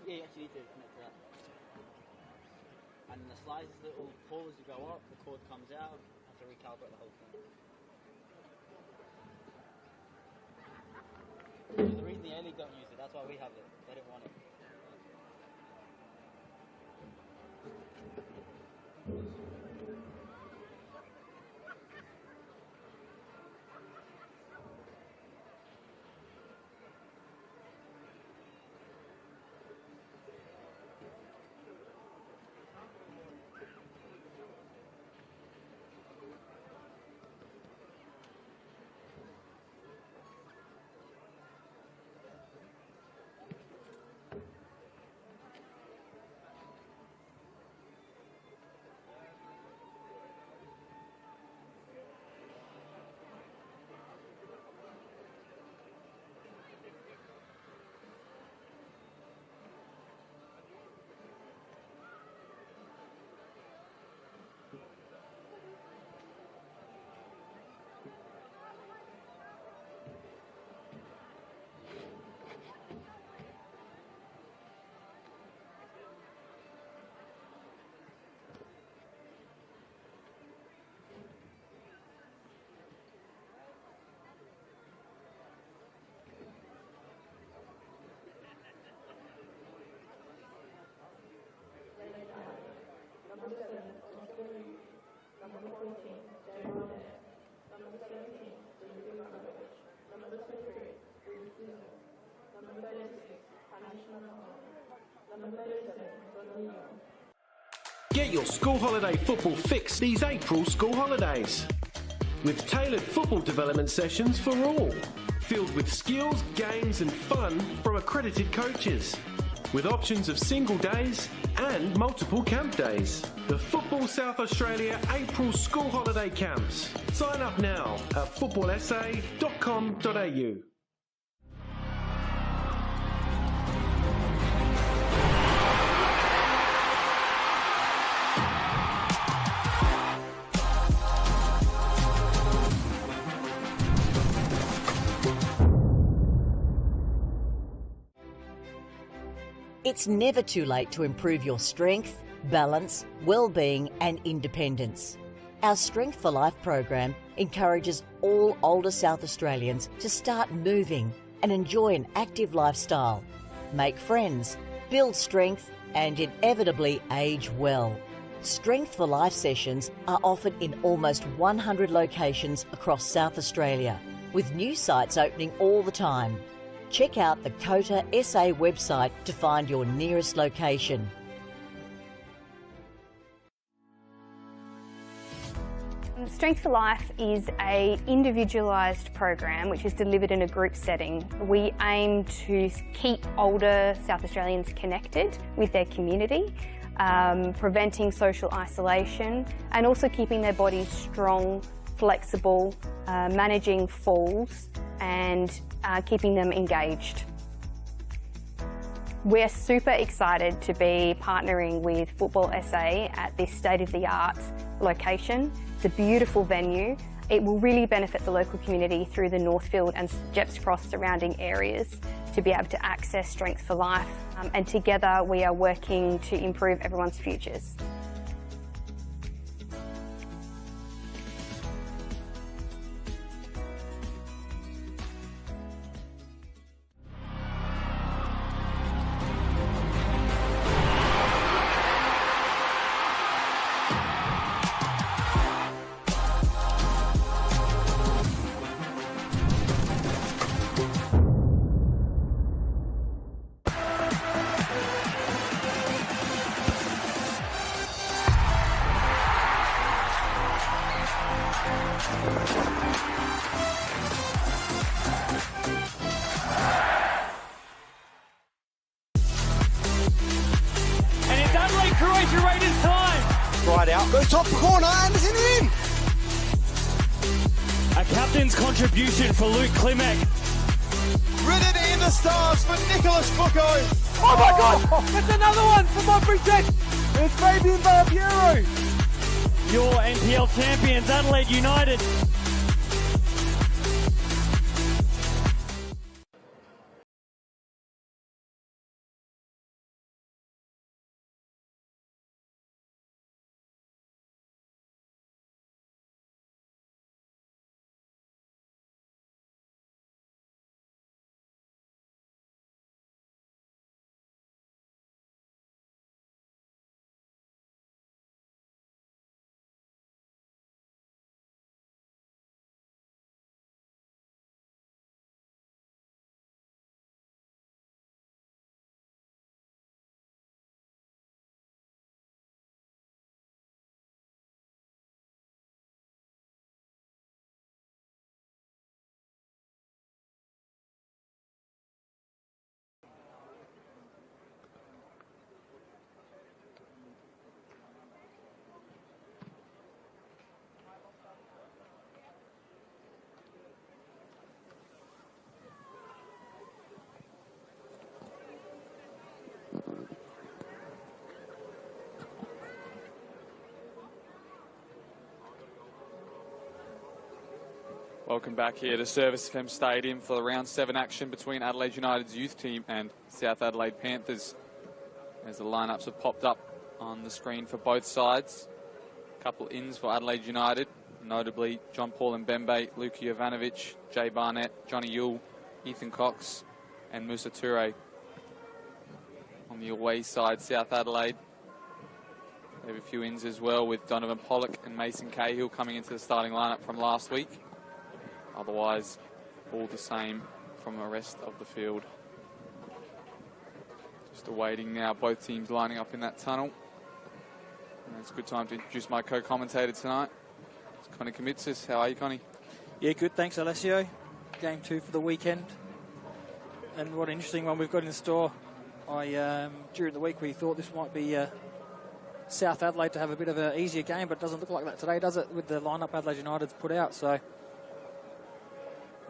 Yeah, you actually need to connect to that. And the slides, little pull as you go up, the cord comes out, you have to recalibrate the whole thing. The reason the A-League don't use it, that's why we have it. They don't want it. Get your school holiday football fix these April school holidays with tailored football development sessions for all, filled with skills, games and fun from accredited coaches, with options of single days and multiple camp days. The Football South Australia April School Holiday Camps. Sign up now at footballsa.com.au. It's never too late to improve your strength, balance, well-being and independence. Our Strength for Life program encourages all older South Australians to start moving and enjoy an active lifestyle, make friends, build strength and inevitably age well. Strength for Life sessions are offered in almost 100 locations across South Australia, with new sites opening all the time. Check out the COTA SA website to find your nearest location. Strength for Life is an individualised program which is delivered in a group setting. We aim to keep older South Australians connected with their community, preventing social isolation and also keeping their bodies strong, flexible, managing falls and keeping them engaged. We're super excited to be partnering with Football SA at this state-of-the-art location. It's a beautiful venue. It will really benefit the local community through the Northfield and Jeps Cross surrounding areas to be able to access Strength for Life, and together we are working to improve everyone's futures. And it's Adelaide Croatia Raiders time. Right out, goes top corner, Anderson in. A captain's contribution for Luke Klimek. Written in the stars for Nicholas Foucault. Oh my God, that's another one for Montbury Jet. It's Fabian Barbiero. Your NPL champions, Adelaide United. Welcome back here to Service FM Stadium for the round 7 action between Adelaide United's youth team and South Adelaide Panthers. As the lineups have popped up on the screen for both sides. A couple ins for Adelaide United, notably John Paul Mbembe, Luka Jovanovic, Jay Barnett, Johnny Yule, Ethan Cox and Musa Toure. On the away side, South Adelaide, they have a few ins as well with Donovan Pollock and Mason Cahill coming into the starting lineup from last week. Otherwise, all the same from the rest of the field. Just awaiting now, both teams lining up in that tunnel. And it's a good time to introduce my co-commentator tonight. It's Connie Kamitsis. How are you, Connie? Yeah, good. Thanks, Alessio. Game 2 for the weekend. And what an interesting one we've got in store. During the week, we thought this might be South Adelaide to have a bit of an easier game, but it doesn't look like that today, does it, with the lineup Adelaide United's put out. So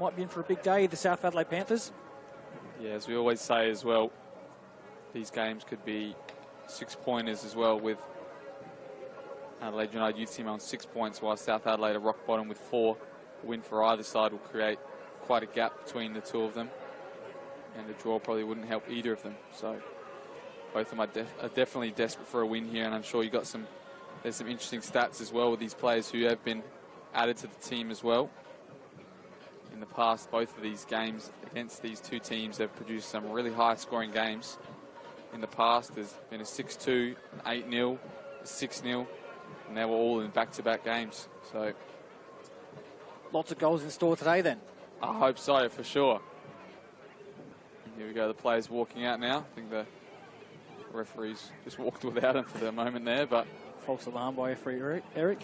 might be in for a big day, the South Adelaide Panthers. Yeah, as we always say as well, these games could be 6-pointers as well, with Adelaide United youth team on 6 points, while South Adelaide are rock bottom with 4. A win for either side will create quite a gap between the two of them, and a draw probably wouldn't help either of them. So both of them are definitely desperate for a win here, and I'm sure there's some interesting stats as well with these players who have been added to the team as well. In the past, both of these games against these two teams have produced some really high-scoring games. In the past, there's been a 6-2, an 8-0, a 6-0, and they were all in back-to-back games. So Lots of goals in store today, then. I hope so, for sure. Here we go, the players walking out now. I think the referees just walked without him for the moment there, but False alarm by referee Eric.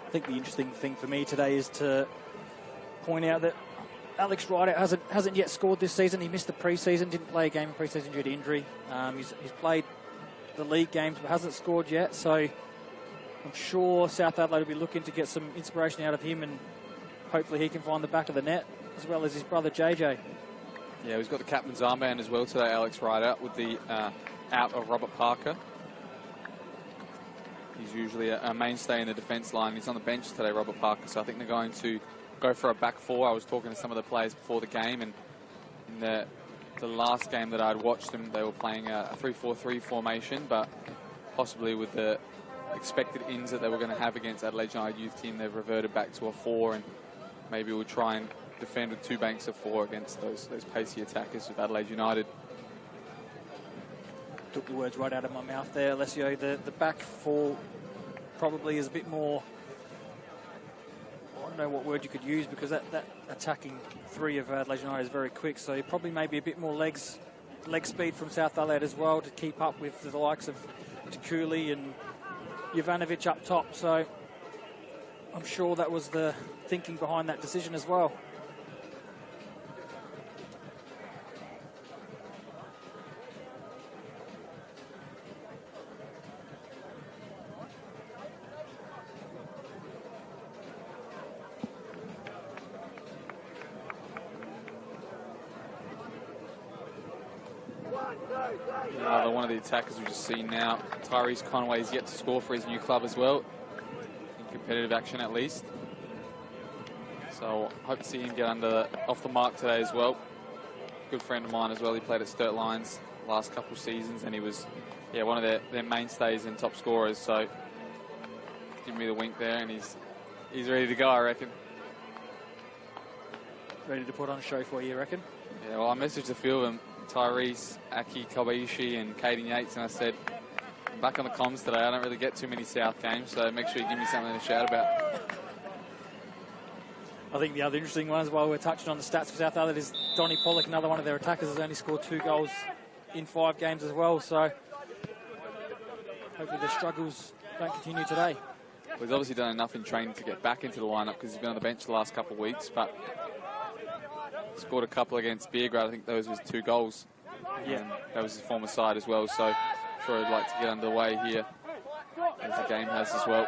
I think the interesting thing for me today is to point out that Alex Ryder hasn't yet scored this season. He missed the pre-season, didn't play a game in pre-season due to injury. He's played the league games but hasn't scored yet, so I'm sure South Adelaide will be looking to get some inspiration out of him, and hopefully he can find the back of the net, as well as his brother JJ. Yeah, he's got the captain's armband as well today, Alex Ryder, with the out of Robert Parker. He's usually a mainstay in the defence line. He's on the bench today, Robert Parker, so I think they're going to go for a back four. I was talking to some of the players before the game, and in the last game that I'd watched them, they were playing a 3-4-3 formation, but possibly with the expected ins that they were going to have against Adelaide United youth team, they've reverted back to a 4, and maybe we'll try and defend with 2 banks of 4 against those pacey attackers with Adelaide United. Took the words right out of my mouth there, Alessio. The back 4 probably is a bit more, I don't know what word you could use, because that attacking 3 of Adelaide United is very quick, so probably maybe a bit more leg speed from South Adelaide as well to keep up with the likes of Takuli and Jovanovic up top, so I'm sure that was the thinking behind that decision as well. Another one of the attackers we've just seen now. Tyrese Conway is yet to score for his new club as well, in competitive action at least. So hope to see him get off the mark today as well. Good friend of mine as well. He played at Sturt Lions last couple of seasons, and he was one of their mainstays and top scorers. So give me the wink there, and he's ready to go, I reckon. Ready to put on a show for you, reckon? Yeah, well, I messaged a few of them, Tyrese, Aki Kobayashi and Caden Yates, and I said, I'm back on the comms today. I don't really get too many South games, so make sure you give me something to shout about. I think the other interesting ones, while we're touching on the stats for South Adelaide, is Donnie Pollock, another one of their attackers, has only scored 2 goals in 5 games as well, so hopefully the struggles don't continue today. Well, he's obviously done enough in training to get back into the lineup, because he's been on the bench the last couple of weeks, but scored a couple against Beergrad. I think those was 2 goals. Yeah. And that was his former side as well, so I'm sure he'd like to get underway here, as the game has as well.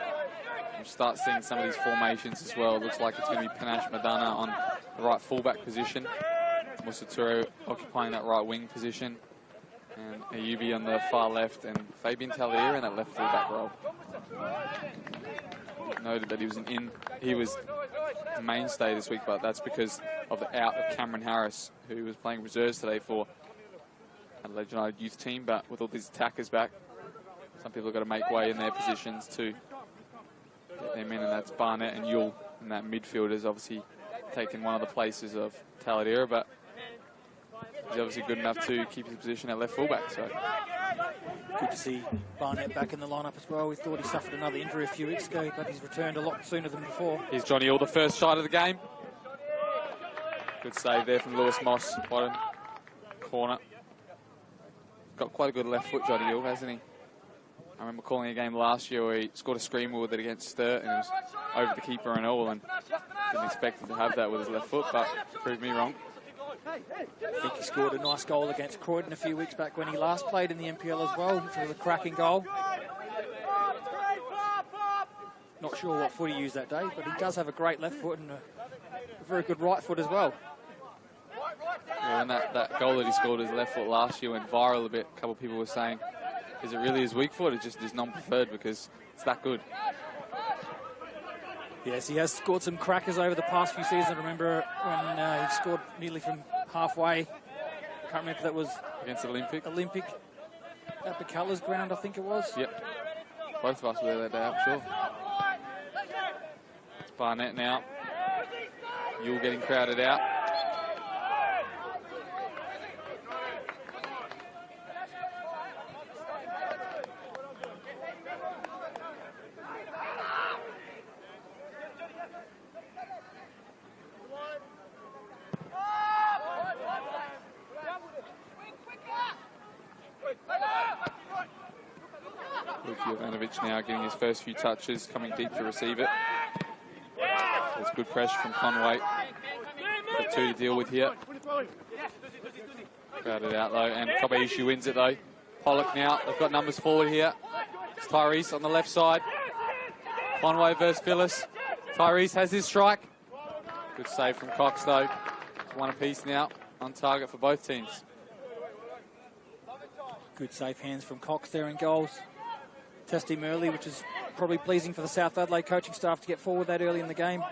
We'll start seeing some of these formations as well. It looks like it's going to be Panache Madana on the right fullback position, Musaturo occupying that right wing position, and Ayubi on the far left, and Fabian Talir in that left fullback role. Noted that he was the mainstay this week, but that's because of the out of Cameron Harris, who was playing reserves today for Adelaide United youth team. But with all these attackers back, some people have got to make way in their positions to get them in, and that's Barnett and Yule in that midfield has obviously taken one of the places of Taladera, but he's obviously good enough to keep his position at left fullback. So good to see Barnett back in the lineup as well. We thought he suffered another injury a few weeks ago, but he's returned a lot sooner than before. Here's Johnny All, the first shot of the game. Good save there from Lewis Moss, bottom corner. Got quite a good left foot, Johnny All, hasn't he? I remember calling a game last year where he scored a screamer with it against Sturt, and it was over the keeper and all, and didn't expect him to have that with his left foot, but proved me wrong. I think he scored a nice goal against Croydon a few weeks back when he last played in the NPL as well, which was a cracking goal. Not sure what foot he used that day, but he does have a great left foot and a very good right foot as well. Yeah, and that goal that he scored with his left foot last year went viral a bit. A couple of people were saying, is it really his weak foot or just his non-preferred, because it's that good? Yes, he has scored some crackers over the past few seasons. I remember when he scored nearly from halfway. I can't remember if that was against Olympic at Bacala's ground, I think it was. Yep. Both of us were there that day, I'm sure. It's Barnett now. Yule getting crowded out. Jovanovic now getting his first few touches, coming deep to receive it. There's good pressure from Conway. for 2 to deal with here. Crowded out though, and Kobayashi wins it though. Pollock now, they've got numbers forward here. It's Tyrese on the left side. Conway versus Phyllis. Tyrese has his strike. Good save from Cox though. It's 1 apiece now, on target for both teams. Good safe hands from Cox there in goals. Test him early, which is probably pleasing for the South Adelaide coaching staff to get forward that early in the game.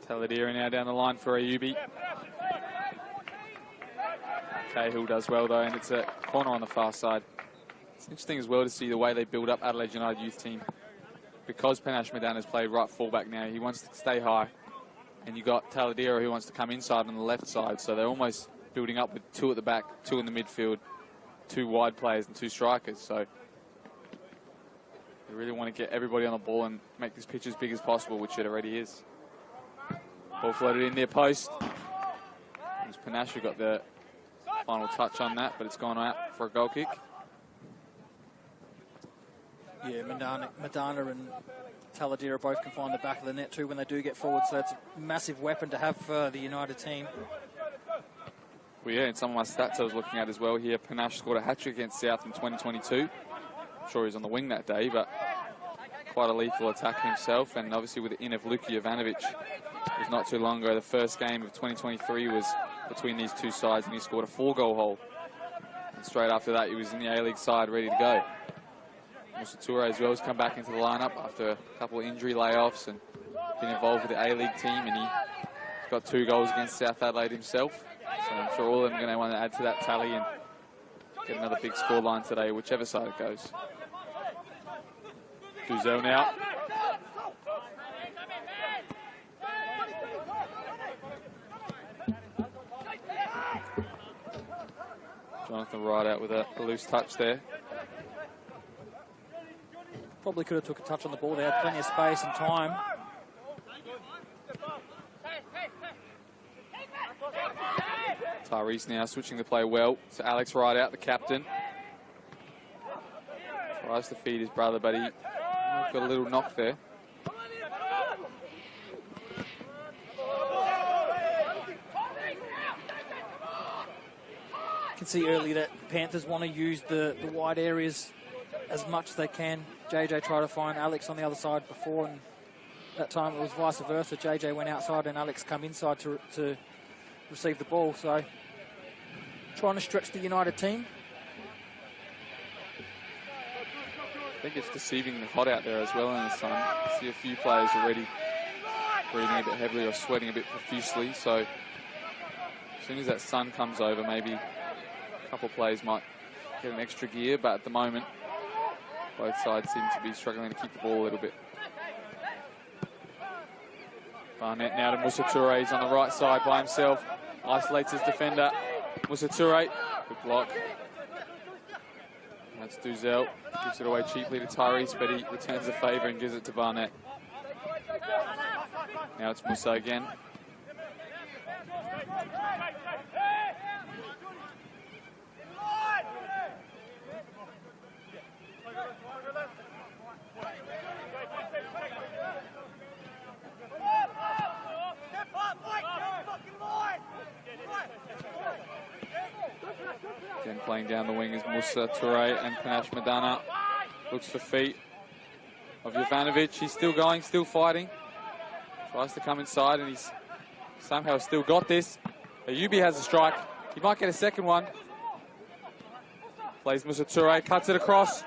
Taladera now down the line for Ayubi. Cahill does well though, and it's a corner on the far side. It's interesting as well to see the way they build up Adelaide United youth team. Because Panache Madan has played right fullback now, he wants to stay high. And you got Taladera who wants to come inside on the left side, so they're almost building up with 2 at the back, 2 in the midfield, 2 wide players and 2 strikers. So they really want to get everybody on the ball and make this pitch as big as possible, which it already is. Ball floated in near post. Panache who got the final touch on that, but it's gone out for a goal kick. Yeah, Madana and Taladera both can find the back of the net too when they do get forward, so it's a massive weapon to have for the United team. Well, yeah, in some of my stats I was looking at as well here, Panache scored a hat-trick against South in 2022. I'm sure he was on the wing that day, but quite a lethal attack himself, and obviously with the in of Luka Jovanovic. It was not too long ago. The first game of 2023 was between these 2 sides, and he scored a 4-goal hole. And straight after that, he was in the A-League side, ready to go. Musa Toure as well has come back into the lineup after a couple of injury layoffs and been involved with the A-League team, and he's got 2 goals against South Adelaide himself. So I'm sure all of them are going to want to add to that tally and get another big scoreline today, whichever side it goes. Duzel now. Jonathan Wright out with a loose touch there. Probably could have took a touch on the ball. They had plenty of space and time. Tyrese now switching the play well. So Alex Wright out, the captain. Tries to feed his brother, but he got a little knock there. You can see early that Panthers want to use the wide areas as much as they can. JJ tried to find Alex on the other side before, and that time it was vice versa. JJ went outside and Alex come inside to receive the ball. So trying to stretch the United team. I think it's deceiving hot out there as well in the sun. I see a few players already breathing a bit heavily or sweating a bit profusely. So as soon as that sun comes over, maybe a couple of players might get an extra gear, but at the moment both sides seem to be struggling to keep the ball a little bit. Barnett now to Musa Toure. He's on the right side by himself. Isolates his defender. Musa Toure. Good block. That's Duzel. Gives it away cheaply to Tyrese, but he returns the favour and gives it to Barnett. Now it's Musa again. Again playing down the wing is Musa Toure and Panache Madana. Looks for feet of Jovanovic. He's still going, still fighting. Tries to come inside and he's somehow still got this. Ayubi has a strike. He might get a second one. Plays Musa Toure, cuts it across.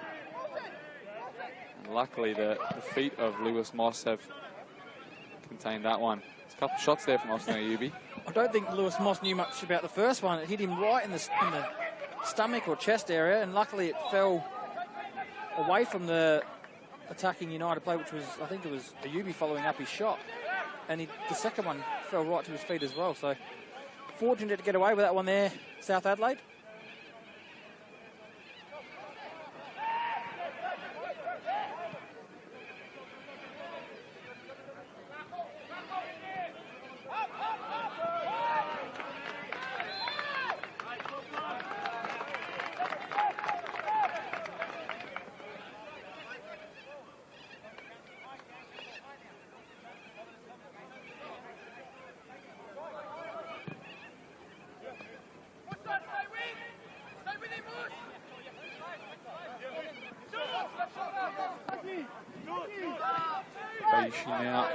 And luckily the feet of Lewis Moss have contained that one. There's a couple of shots there from Austin Ayubi. I don't think Lewis Moss knew much about the first one. It hit him right in the stomach or chest area, and luckily it fell away from the attacking United play, which was, I think it was Ayubi following up his shot. And the second one fell right to his feet as well. So fortunate to get away with that one there, South Adelaide. Aishi now.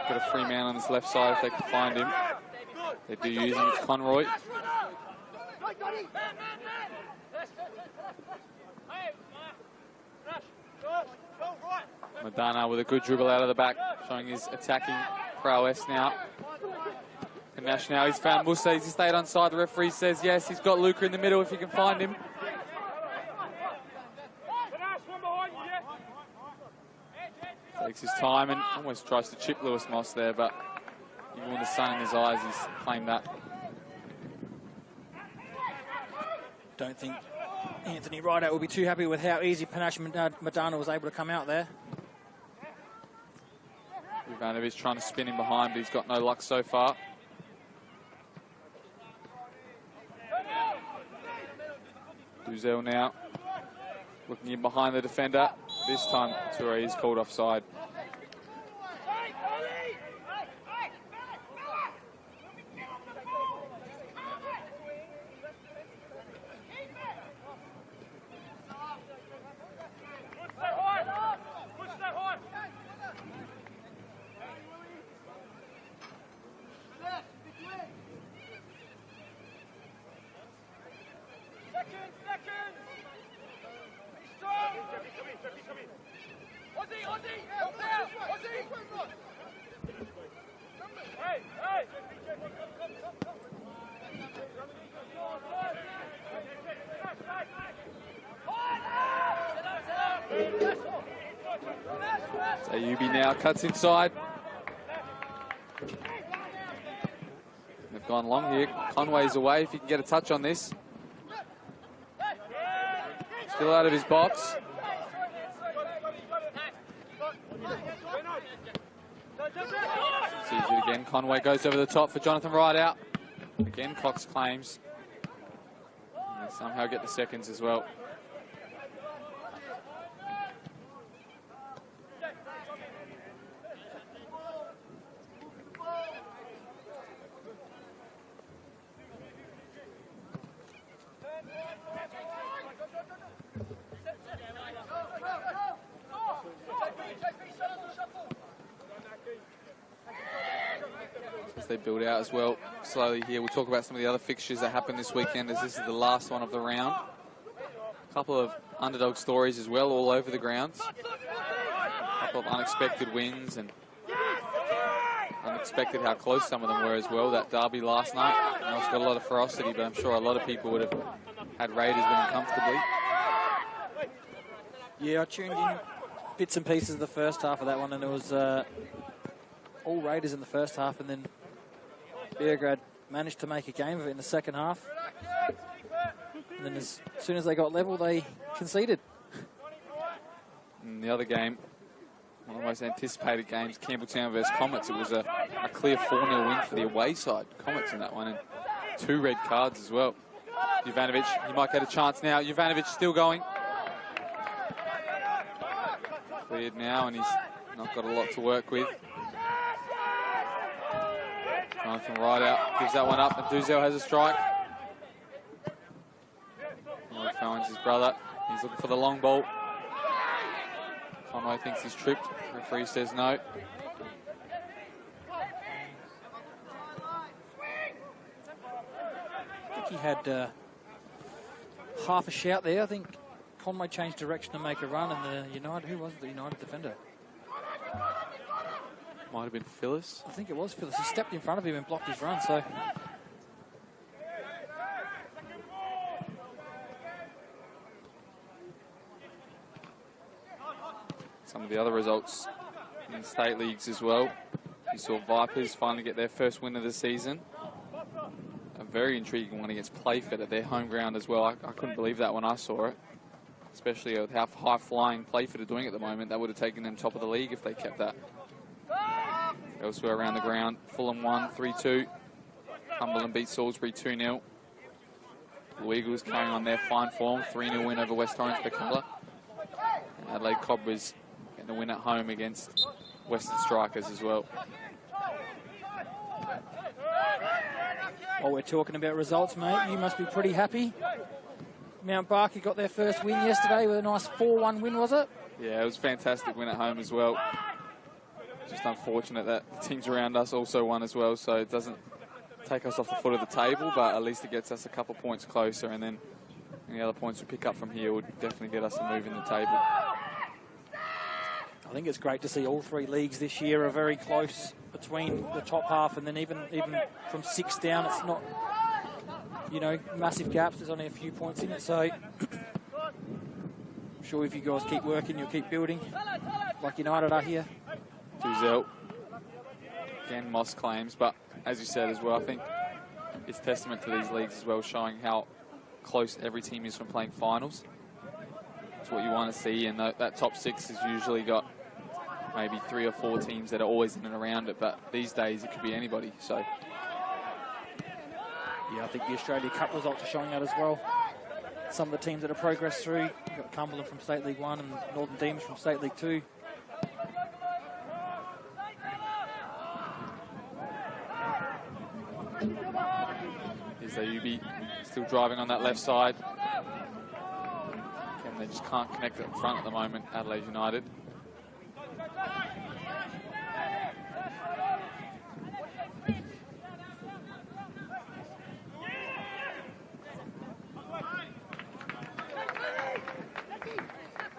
Got a free man on his left side if they can find him. They do use him. It's Conroy. Madana with a good dribble out of the back, showing his attacking prowess now. Kanash now, he's found Musa, he's stayed on side. The referee says yes, he's got Luca in the middle if he can find him. Takes his time and almost tries to chip Lewis Moss there, but even with the sun in his eyes, he's claimed that. Don't think Anthony Rideout will be too happy with how easy Panache Madana was able to come out there. Ivanovic trying to spin him behind, but he's got no luck so far. Duzel now looking in behind the defender. This time Toure is called offside. Ayubi now cuts inside. They've gone long here. Conway's away if he can get a touch on this. Still out of his box. Sees it again. Conway goes over the top for Jonathan Rideout. Again, Cox claims. And they somehow get the seconds as well. They build out as well slowly here. We'll talk about some of the other fixtures that happened this weekend, as this is the last one of the round. A couple of underdog stories as well all over the grounds. A couple of unexpected wins and unexpected how close some of them were as well. That derby last night, I know it's got a lot of ferocity, but I'm sure a lot of people would have had Raiders winning comfortably. Yeah, I tuned in bits and pieces of the first half of that one, and it was all Raiders in the first half, and then Beograd managed to make a game of it in the second half. And then as soon as they got level, they conceded. And the other game, one of the most anticipated games, Campbelltown versus Comets. It was a clear 4-0 win for the away side. Comets in that one, and 2 red cards as well. Jovanovic, he might get a chance now. Jovanovic still going. Cleared now, and he's not got a lot to work with. Jonathan Rideout gives that one up, and Duzel has a strike. He finds his brother. He's looking for the long ball. Conway thinks he's tripped. The referee says no. I think he had half a shout there. I think Conway changed direction to make a run, and the United, who was the United defender? Might have been Phyllis. I think it was Phyllis. He stepped in front of him and blocked his run, so... Some of the other results in state leagues as well. You saw Vipers finally get their first win of the season. A very intriguing one against Playford at their home ground as well. I couldn't believe that when I saw it. Especially with how high-flying Playford are doing at the moment. That would have taken them top of the league if they kept that. Elsewhere around the ground, Fulham won 3-2. Cumberland beat Salisbury 2-0. Blue Eagles carrying on their fine form, 3-0 win over West Orange Pecula. Adelaide Cobras getting the win at home against Western Strikers as well. While we're talking about results, mate, you must be pretty happy. Mount Barker got their first win yesterday with a nice 4-1 win, was it? Yeah, it was a fantastic win at home as well. Just unfortunate that the teams around us also won as well, so it doesn't take us off the foot of the table, but at least it gets us a couple points closer, and then any other points we pick up from here would definitely get us a move in the table. I think it's great to see all three leagues this year are very close between the top half, and then even from 6 down, it's not, you know, massive gaps. There's only a few points in it, so I'm sure if you guys keep working, you'll keep building like United are here. 2-0. Again, Moss claims, but as you said as well, I think it's testament to these leagues as well, showing how close every team is from playing finals. It's what you want to see, and that top 6 has usually got maybe 3 or 4 teams that are always in and around it, but these days it could be anybody. So yeah, I think the Australia Cup results are showing that as well. Some of the teams that have progressed through, you've got Cumberland from State League 1 and Northern Demons from State League 2. Here's Ayubi still driving on that left side. Again, they just can't connect up front at the moment, Adelaide United.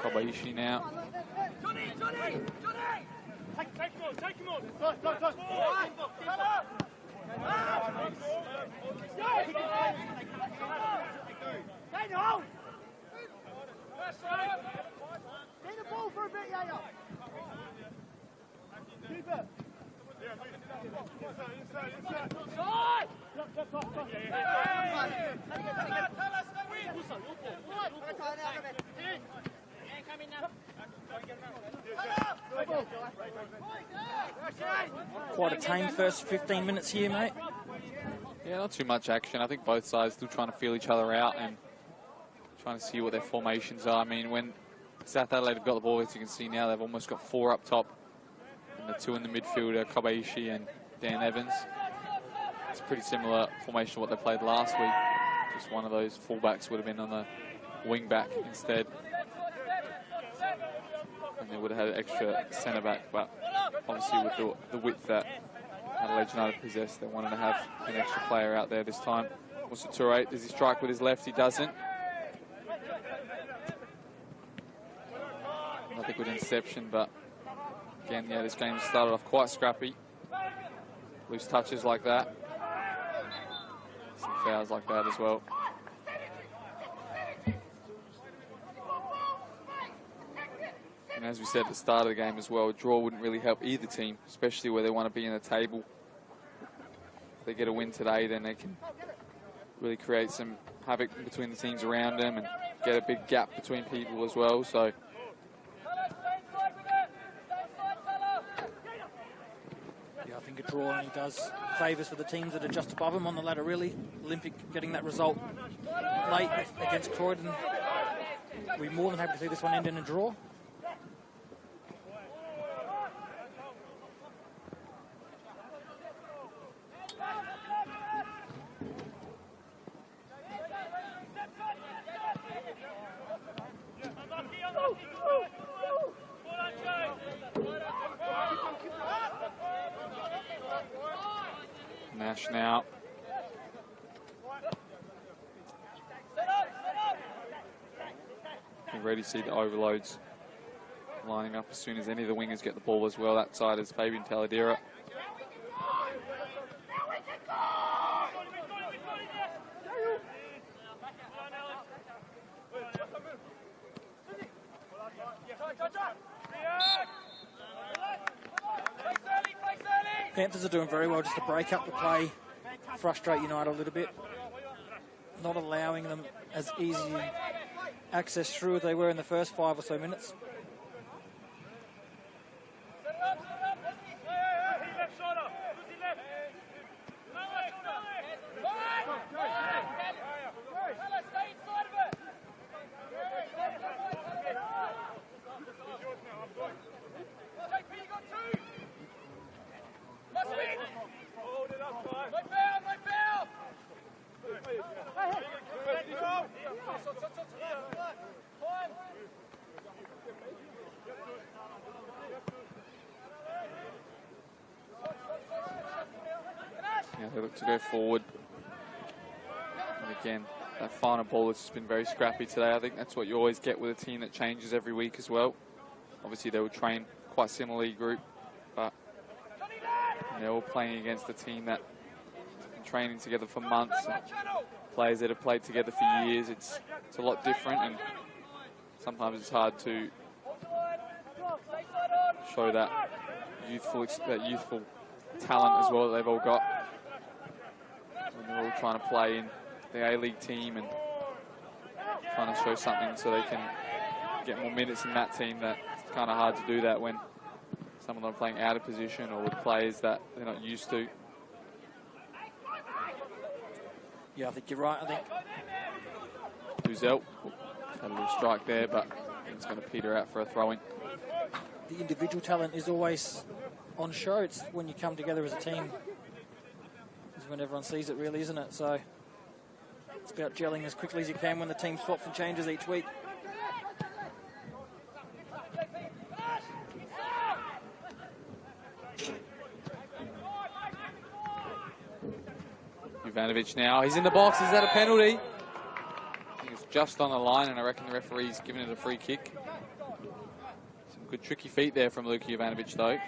Kobayashi now. Quite a tame first 15 minutes here, mate. Yeah, not too much action. I think both sides still trying to feel each other out and trying to see what their formations are. I mean, when South Adelaide have got the ball, as you can see now, they've almost got 4 up top. And the 2 in the midfield are Kobayashi and Dan Evans. It's a pretty similar formation to what they played last week. Just one of those fullbacks would have been on the wing back instead. And they would have had an extra centre back, but obviously with the width that Adelaide United possess, they wanted to have an extra player out there this time. Musa Toure, does he strike with his left? He doesn't. Not a good interception, but again, yeah, this game started off quite scrappy. Loose touches like that. Some fouls like that as well. And as we said at the start of the game as well, a draw wouldn't really help either team, especially where they want to be in the table. If they get a win today, then they can really create some havoc between the teams around them and get a big gap between people as well. So yeah, I think a draw only does favours for the teams that are just above them on the ladder, really. Olympic getting that result late against Croydon. We're more than happy to see this one end in a draw. Nash now. You can already see the overloads lining up as soon as any of the wingers get the ball as well. That side is Fabian Taladera. Panthers are doing very well just to break up the play, frustrate United a little bit, not allowing them as easy access through as they were in the first 5 or so minutes. they look to go forward. And again, that final ball has just been very scrappy today. I think that's what you always get with a team that changes every week as well. Obviously, they will train quite similarly group, but they're all playing against a team that has been training together for months, and players that have played together for years. It's a lot different, and sometimes it's hard to show that youthful talent as well that they've all got when they're all trying to play in the A-League team and trying to show something so they can get more minutes in that team. That it's kind of hard to do that when some of them are playing out of position or with players that they're not used to. Yeah, I think you're right. I think Duzel had a little strike there, but it's going to peter out for a throw-in. the individual talent is always on show. It's when you come together as a team is when everyone sees it, really, isn't it? So it's about gelling as quickly as you can when the team swaps and changes each week. Jovanovic now, he's in the box. Is that a penalty? I think it's just on the line, and I reckon the referee's giving it a free kick. Some good tricky feet there from Luka Jovanovic, though.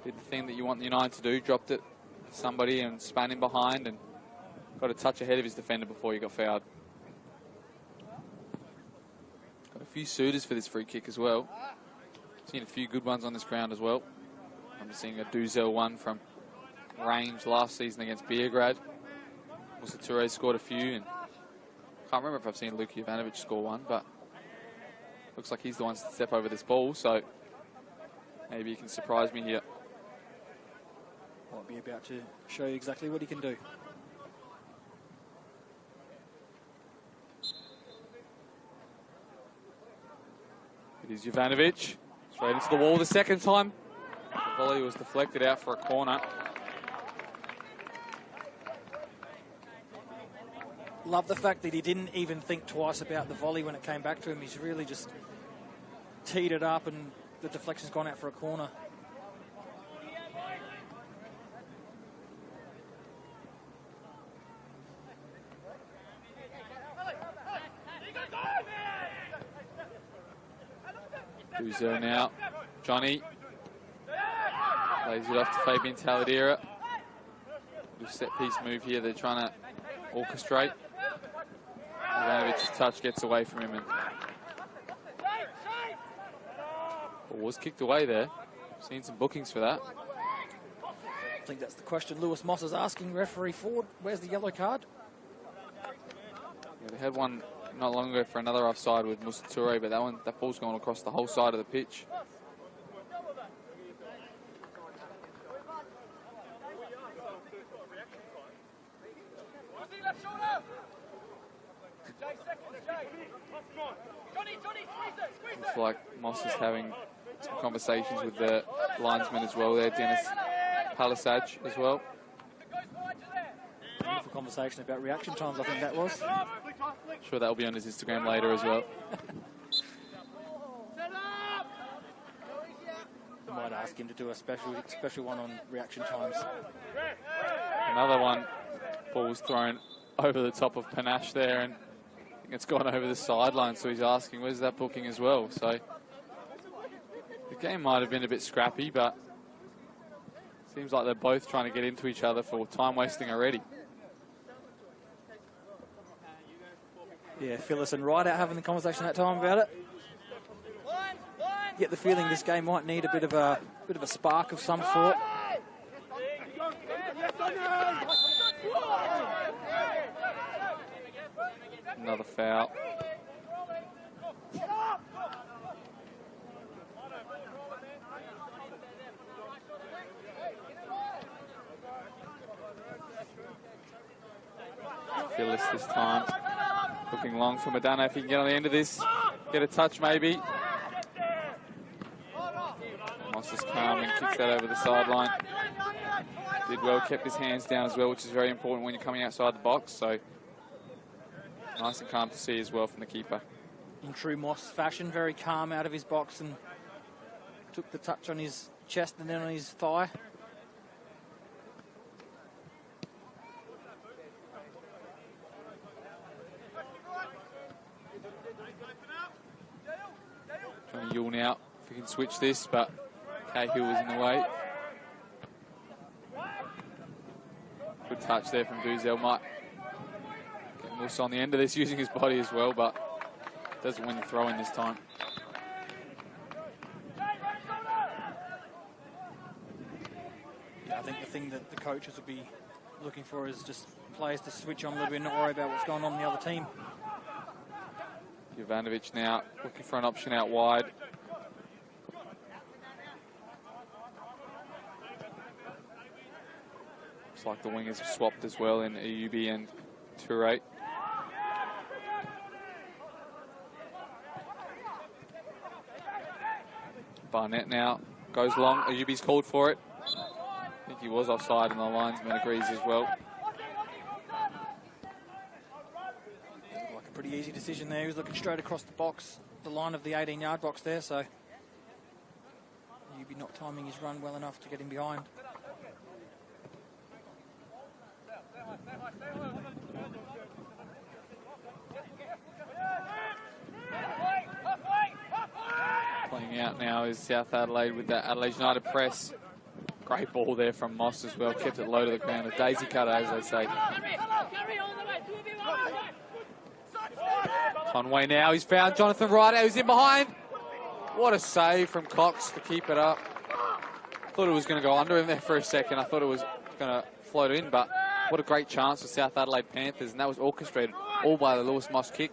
Did the thing that you want United to do, dropped it to somebody and span him behind and got a touch ahead of his defender before he got fouled. Got a few suitors for this free kick as well. Seen a few good ones on this ground as well. I'm seeing a Duzel one from range last season against Beograd. Also, Toure scored a few, and can't remember if I've seen Luka Jovanovic score one, but looks like he's the one to step over this ball, so maybe he can surprise me here. Might be about to show you exactly what he can do. It is Jovanovic, straight into the wall the second time. The volley was deflected out for a corner. Love the fact that he didn't even think twice about the volley when it came back to him. He's really just teed it up and the deflection's gone out for a corner. Duzel now. Johnny lays it off to Fabian Taladera. Good set piece move here. They're trying to orchestrate. Jovanovic's touch gets away from him, and ball was kicked away there. Seen some bookings for that. I think that's the question Lewis Moss is asking referee Ford. Where's the yellow card? Yeah, they had one not long ago for another offside with Musa Toure, but that ball's gone across the whole side of the pitch. Looks like Moss is having some conversations with the linesman as well there, Dennis Palisage as well. Beautiful conversation about reaction times, I think that was. Sure, that'll be on his Instagram later as well. Might ask him to do a special one on reaction times. Another one, ball was thrown over the top of Panache there, and I think it's gone over the sideline, so he's asking, where's that booking as well? So the game might have been a bit scrappy, but seems like they're both trying to get into each other for time wasting already. Yeah, Phyllis and Ryder having the conversation that time about it. Get the feeling this game might need a bit of a spark of some sort. Another foul. Phyllis this time. Looking long for Madonna if he can get on the end of this. Get a touch maybe. Moss is calm and kicks that over the sideline. Did well, kept his hands down as well, which is very important when you're coming outside the box. So nice and calm to see as well from the keeper. In true Moss fashion, very calm out of his box and took the touch on his chest and then on his thigh. Yule now, if we can switch this, but Cahill was in the way. Good touch there from Duzel. Might get Musa on the end of this, using his body as well, but doesn't win the throw in this time. Yeah, I think the thing that the coaches will be looking for is just players to switch on a little bit and not worry about what's going on in the other team. Jovanovic now looking for an option out wide. Looks like the wingers have swapped as well in Ayubi and Toure. Barnett now goes long. Ayubi's called for it. I think he was offside and the linesman agrees as well. Like a pretty easy decision there. He was looking straight across the box, the line of the 18-yard box there, so you'd be not timing his run well enough to get him behind. Playing out now is South Adelaide with that Adelaide United press. Great ball there from Moss as well. Kept it low to the ground. A daisy cutter, as they say. Conway now. He's found Jonathan Ryder, who's in behind. What a save from Cox to keep it up. Thought it was going to go under him there for a second. I thought it was going to float in, but what a great chance for South Adelaide Panthers, and that was orchestrated all by the Lewis Moss kick.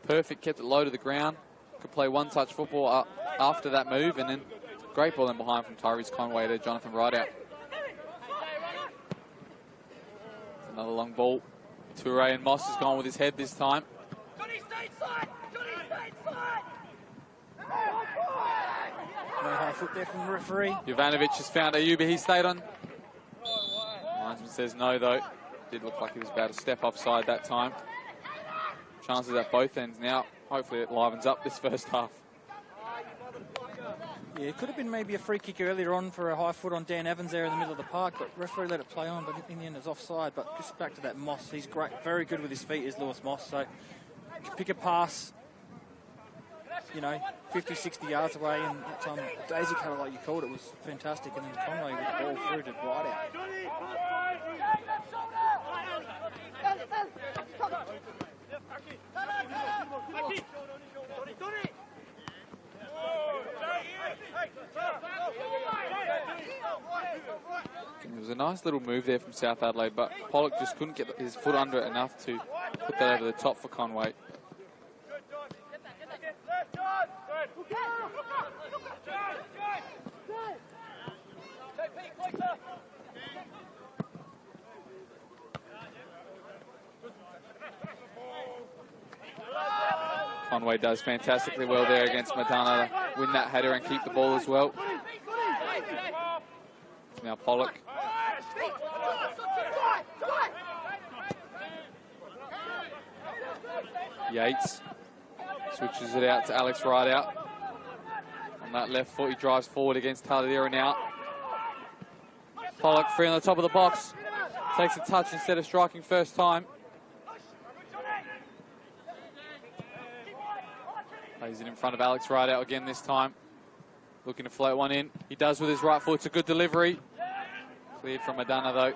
Perfect, kept it low to the ground. Could play one-touch football after that move, and then great ball in behind from Tyrese Conway to Jonathan Rideout. Another long ball. Toure and Moss has gone with his head this time. No high foot there from the referee. Jovanovic has found Ayubi. He stayed on. Linesman says no, though. Did look like he was about to step offside that time. Chances at both ends now. Hopefully it livens up this first half. Yeah, it could have been maybe a free kick earlier on for a high foot on Dan Evans there in the middle of the park, but referee let it play on, but in the end it's offside. But just back to that Moss, he's great, very good with his feet, is Lewis Moss. So pick a pass, you know, 50, 60 yards away, and that time daisy cutter, like you called it, was fantastic. And then Conway with the ball through to right out. It was a nice little move there from South Adelaide, but Pollock just couldn't get his foot under it enough to put that over the top for Conway. Conway does fantastically well there against Madonna to win that header and keep the ball as well. Now Pollock. Yates switches it out to Alex Rideout. On that left foot, he drives forward against Taladera now. Pollock free on the top of the box. Takes a touch instead of striking first time. Plays it in front of Alex Rideout again this time. Looking to float one in. He does with his right foot. It's a good delivery. Cleared from Madonna though.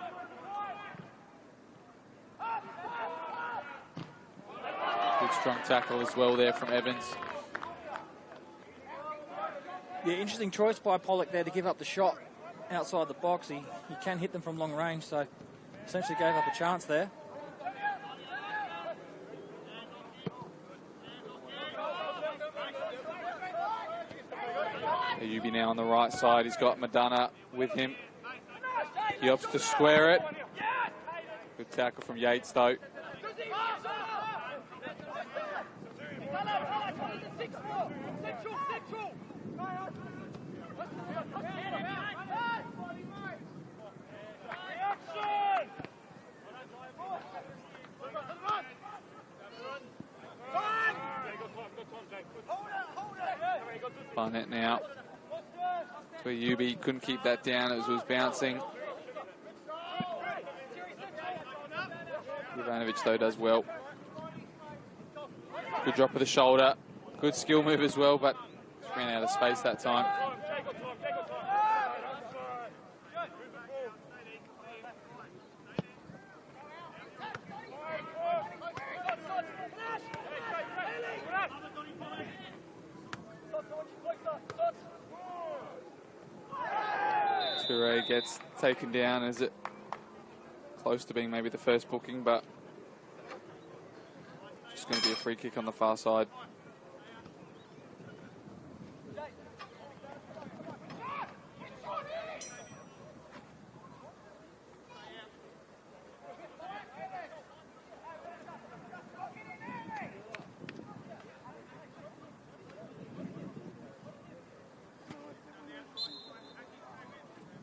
Good strong tackle as well there from Evans. Yeah, interesting choice by Pollock there to give up the shot outside the box. He can hit them from long range, so essentially gave up a chance there. Ayubi now on the right side. He's got Madonna with him. He opts to square it. Good tackle from Yates though. Barnett now. To Ayubi, couldn't keep that down, it was bouncing. Jovanovic though does well. Good drop of the shoulder. Good skill move as well, but ran out of space that time. Toure gets taken down. Is it close to being maybe the first booking, but just going to be a free kick on the far side.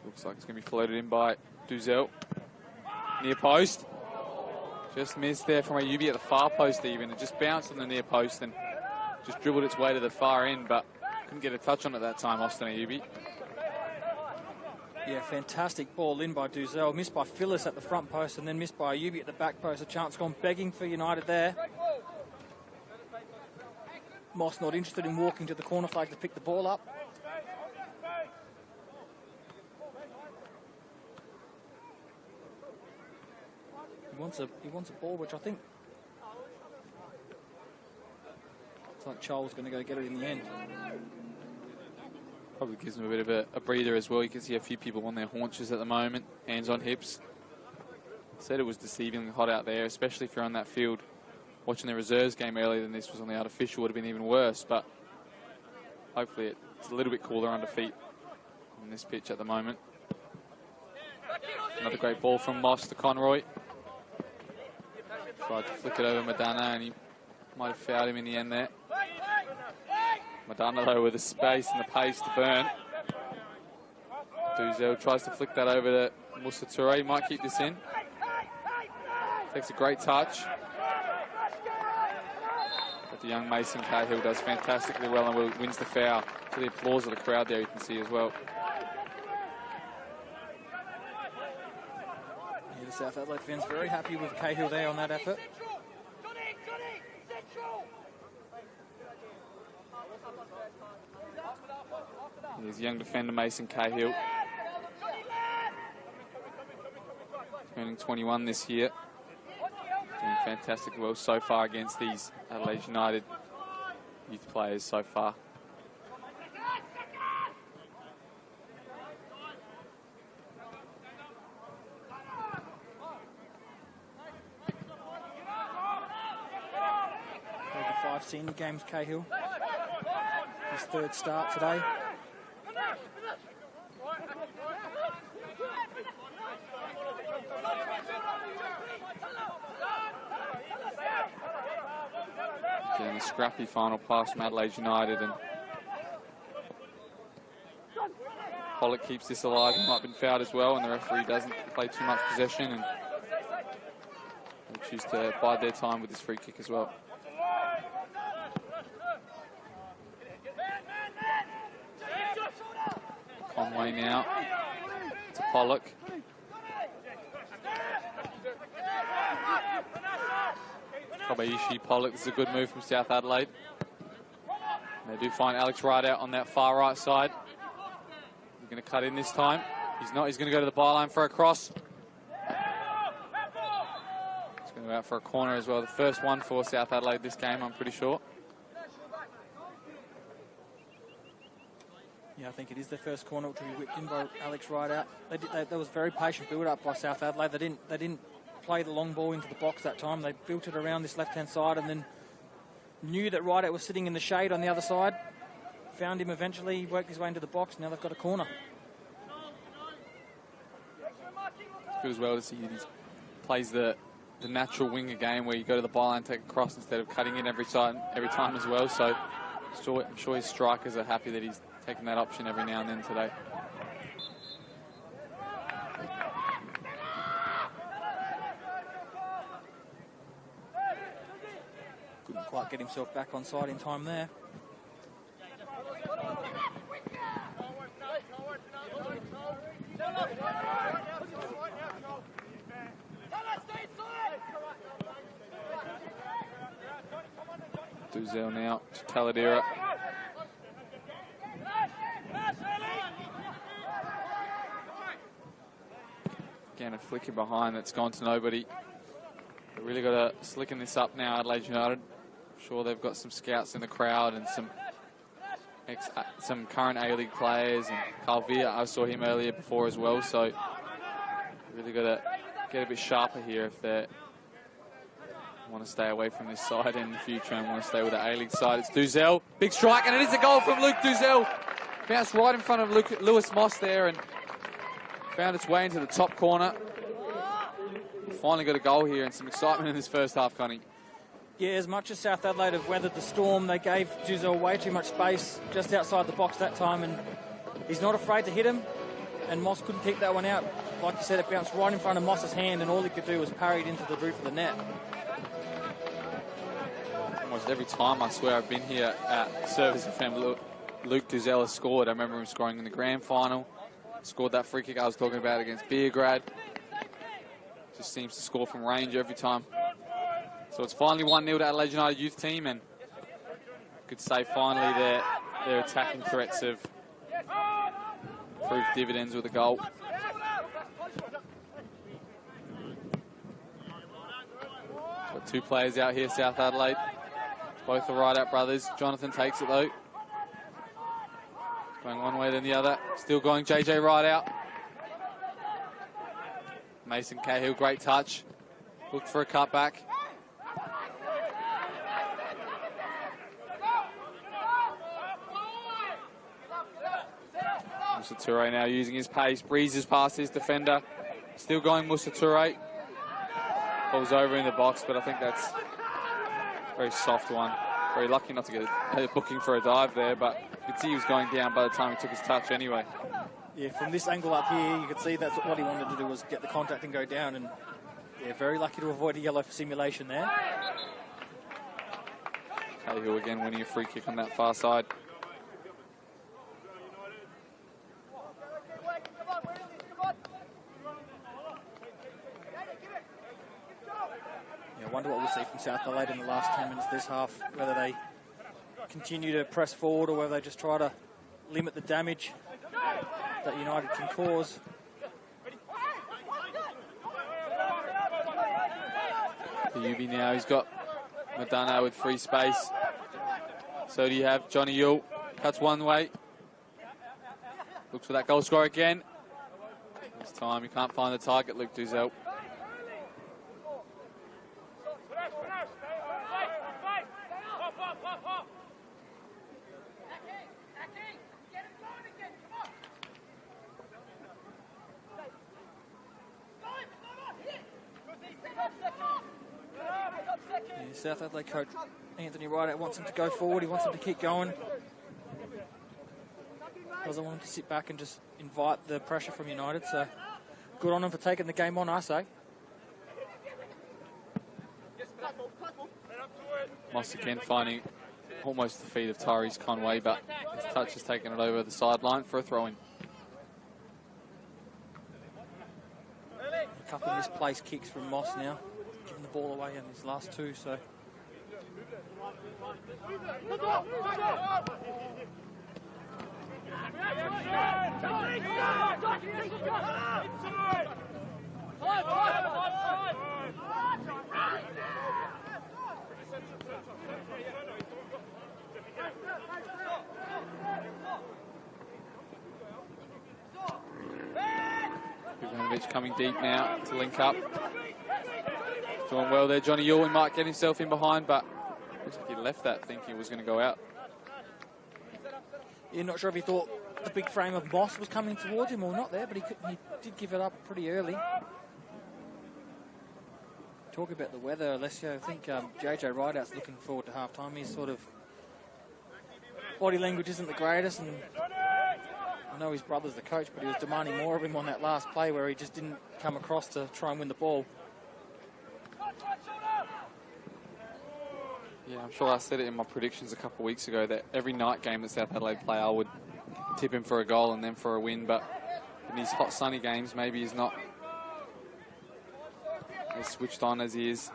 Looks like it's going to be floated in by Duzel. Near post. Just missed there from Ayubi at the far post even. It just bounced on the near post and just dribbled its way to the far end, but couldn't get a touch on it that time, Austin Ayubi. Yeah, fantastic ball in by Duzel. Missed by Phyllis at the front post and then missed by Ayubi at the back post. A chance gone begging for United there. Moss not interested in walking to the corner flag to pick the ball up. He wants a ball, which I think it's like Charles going to go get it in the end. Probably gives him a bit of a breather as well. You can see a few people on their haunches at the moment, hands on hips. Said it was deceivingly hot out there, especially if you're on that field. Watching the reserves game earlier than this was on the artificial would have been even worse, but hopefully it's a little bit cooler under feet on this pitch at the moment. Another great ball from Moss to Conroy. Tried to flick it over Madonna and he might have fouled him in the end there. Madonna though with the space and the pace to burn. Duzel tries to flick that over to Moussa Toure. He might keep this in. Takes a great touch. But the young Mason Cahill does fantastically well and wins the foul. To the applause of the crowd there you can see as well. The South Adelaide fans very happy with Cahill there on that effort. Here's young defender Mason Cahill. Turning 21 this year. Doing fantastically well so far against these Adelaide United youth players so far. Senior games, Cahill. His third start today. Getting a scrappy final pass from Adelaide United, and Pollock keeps this alive. He might have been fouled as well, and the referee doesn't play too much possession, and they choose to bide their time with this free kick as well. Conway now to Pollock. Kobayashi, Pollock. This is a good move from South Adelaide. And they do find Alex Wright out on that far right side. He's going to cut in this time. He's not. He's going to go to the byline for a cross. He's going to go out for a corner as well. The first one for South Adelaide this game, I'm pretty sure. Yeah, I think it is their first corner to be whipped in by Alex Wright out. There was very patient build-up by South Adelaide. They didn't play the long ball into the box that time. They built it around this left-hand side and then knew that Wright was sitting in the shade on the other side. Found him eventually, worked his way into the box. Now they've got a corner. It's good as well to see he plays the natural winger game where you go to the byline, take a cross instead of cutting in every time as well. So I'm sure his strikers are happy that he's taking that option every now and then today. Couldn't quite get himself back on side in time there. Duzel now to Taladera. Again, a flicker behind that's gone to nobody. They've really got to slicken this up now, Adelaide United. I'm sure they've got some scouts in the crowd and some current A-League players, and Carl Villa, I saw him earlier before as well, so really got to get a bit sharper here if they want to stay away from this side in the future and want to stay with the A-League side. It's Duzel, big strike, and it is a goal from Luke Duzel. Bounced right in front of Lewis Moss there and found its way into the top corner. Finally got a goal here and some excitement in this first half, Connie. Yeah, as much as South Adelaide have weathered the storm, they gave Duzel way too much space just outside the box that time, and he's not afraid to hit him, and Moss couldn't keep that one out. Like you said, it bounced right in front of Moss's hand, and all he could do was parry it into the roof of the net. Almost every time, I swear, I've been here at Service FM, Luke Duzel has scored. I remember him scoring in the grand final. Scored that free kick I was talking about against Beergrad. Just seems to score from range every time. So it's finally 1-0 to Adelaide United youth team, and you could say finally their attacking threats have proved dividends with a goal. Got two players out here, South Adelaide. Both the right-out brothers. Jonathan takes it though. Going one way then the other. Still going JJ right out. Mason Cahill, great touch. Looked for a cutback. Musa Toure now using his pace. Breezes past his defender. Still going Musa Toure. Falls over in the box, but I think that's a very soft one. Very lucky not to get a booking for a dive there, but you could see he was going down by the time he took his touch anyway. Yeah, from this angle up here, you could see that's what he wanted to do, was get the contact and go down, and yeah, very lucky to avoid a yellow for simulation there. Cahill again winning a free kick on that far side. Yeah, I wonder what we'll see from South Adelaide in the last 10 minutes of this half, whether they continue to press forward or whether they just try to limit the damage that United can cause. The UB now, he's got Madonna with free space. So do you have Johnny Yule, cuts one way. Looks for that goal scorer again. This time he can't find the target, Luke Duzel. South Adelaide coach Anthony Wright wants him to go forward. He wants him to keep going. Doesn't want him to sit back and just invite the pressure from United. So good on him for taking the game on, I say. Moss again finding almost the feet of Tyrese Conway, but his touch has taken it over the sideline for a throw-in. A couple of misplaced kicks from Moss now. Giving the ball away in his last two, so. Ivanovic coming deep now to link up. Doing well there, Johnny Yule. He might get himself in behind, but looks like he left that thinking it was going to go out. You're not sure if he thought the big frame of Moss was coming towards him or not there, but he did give it up pretty early. Talk about the weather, Alessio. I think JJ Rideout's looking forward to half-time. His sort of body language isn't the greatest, and I know his brother's the coach, but he was demanding more of him on that last play where he just didn't come across to try and win the ball. Yeah, I'm sure I said it in my predictions a couple of weeks ago that every night game that South Adelaide play, I would tip him for a goal and then for a win, but in these hot sunny games, maybe he's not as switched on as he is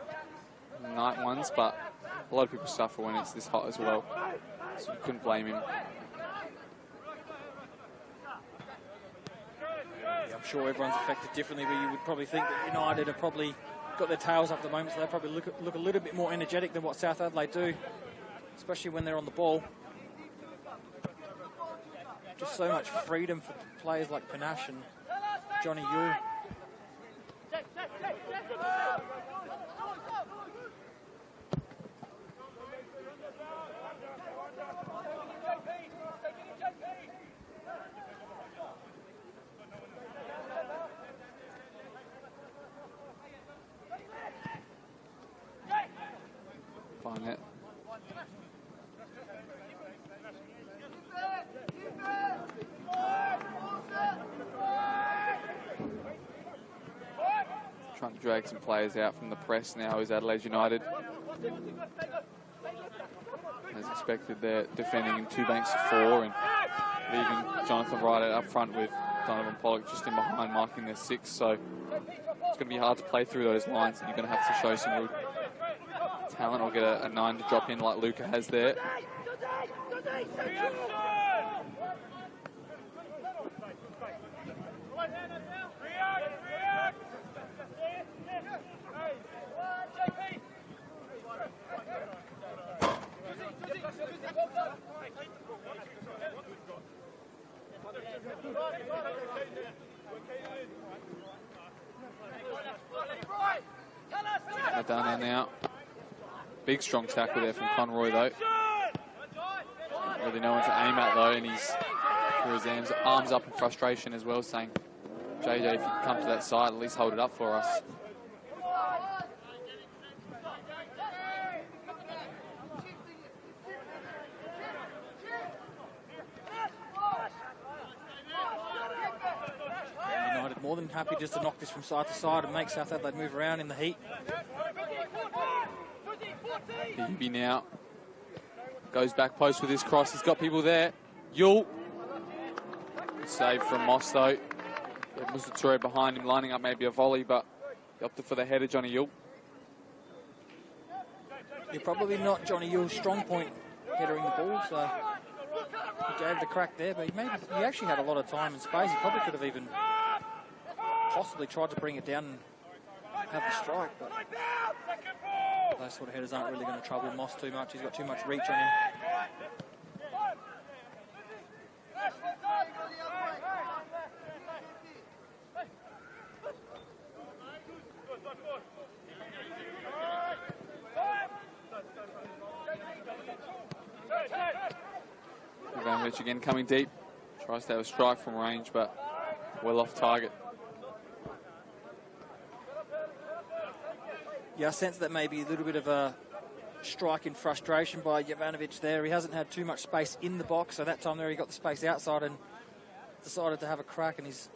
in the night ones, but a lot of people suffer when it's this hot as well, so you couldn't blame him. Yeah, I'm sure everyone's affected differently, but you would probably think that United have probably got their tails up at the moment, so they probably look a little bit more energetic than what South Adelaide do, especially when they're on the ball. Just so much freedom for players like Panache and Johnny Yule. Find it. Trying to drag some players out from the press now is Adelaide United. As expected, they're defending in 2 banks of 4 and leaving Jonathan Wright up front with Donovan Pollock just in behind, marking their 6. So it's going to be hard to play through those lines, and you're going to have to show some real talent or get a 9 to drop in like Luca has there. Madonna now. Big strong tackle there from Conroy though. Really no one to aim at though, and he's threw his arms up in frustration as well, saying, JJ, if you come to that side, at least hold it up for us. United more than happy just to knock this from side to side and make South Adelaide move around in the heat. Higby now goes back post with his cross. He's got people there. Yule. Save from Moss though. Musatore behind him, lining up maybe a volley, but he opted for the header, Johnny Yule. You're probably not Johnny Yule's strong point, headering the ball, so he gave the crack there, but he actually had a lot of time and space. He probably could have even possibly tried to bring it down and have the strike, but those sort of headers aren't really going to trouble Moss too much. He's got too much reach on him. Ivanovic again coming deep. Tries to have a strike from range, but well off target. Yeah, I sense that maybe a little bit of a strike in frustration by Jovanovic there. He hasn't had too much space in the box, so that time there he got the space outside and decided to have a crack, and he's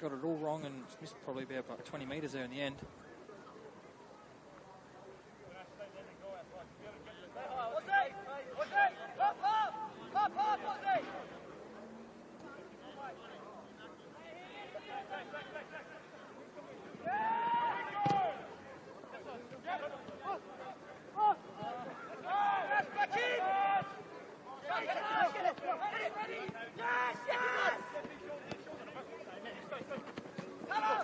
got it all wrong and missed probably about 20 metres there in the end.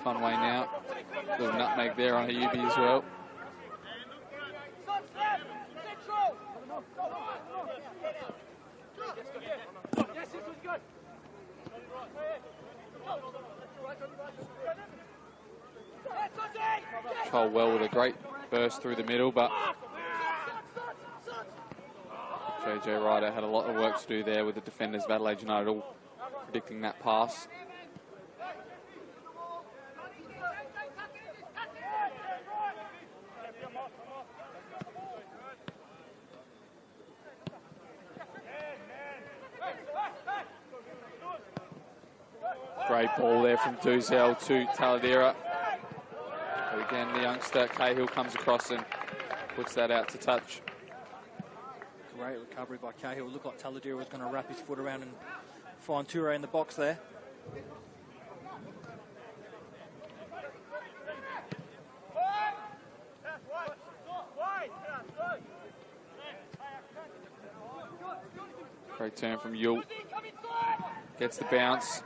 Conway now. Little nutmeg there on Higby as well. Colwell with a great burst through the middle, but JJ Ryder had a lot of work to do there with the defenders of Adelaide United all predicting that pass. Great ball there from Duzel to Taladera. But again, the youngster Cahill comes across and puts that out to touch. Great recovery by Cahill. It looked like Taladera was going to wrap his foot around and find Toure in the box there. Great turn from Yule. Gets the bounce,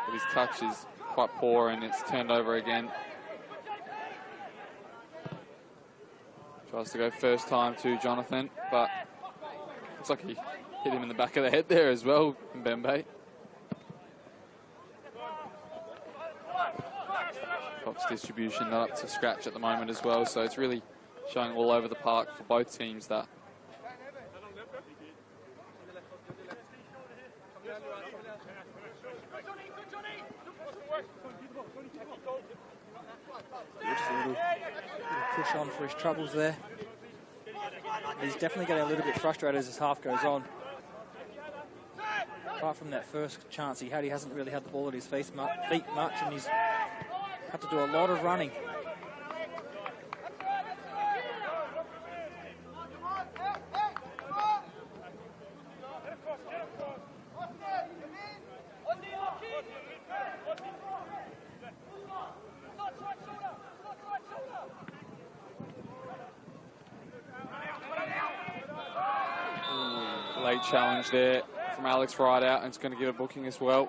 but his touch is quite poor and it's turned over again. Tries to go first time to Jonathan, but looks like he hit him in the back of the head there as well, Mbembe. Cox distribution not up to scratch at the moment as well, so it's really showing all over the park for both teams that just a little push on for his troubles there. He's definitely getting a little bit frustrated as this half goes on. Apart from that first chance he had, he hasn't really had the ball at his feet much, and he's had to do a lot of running. late challenge there from Alex right out, and it's going to give a booking as well.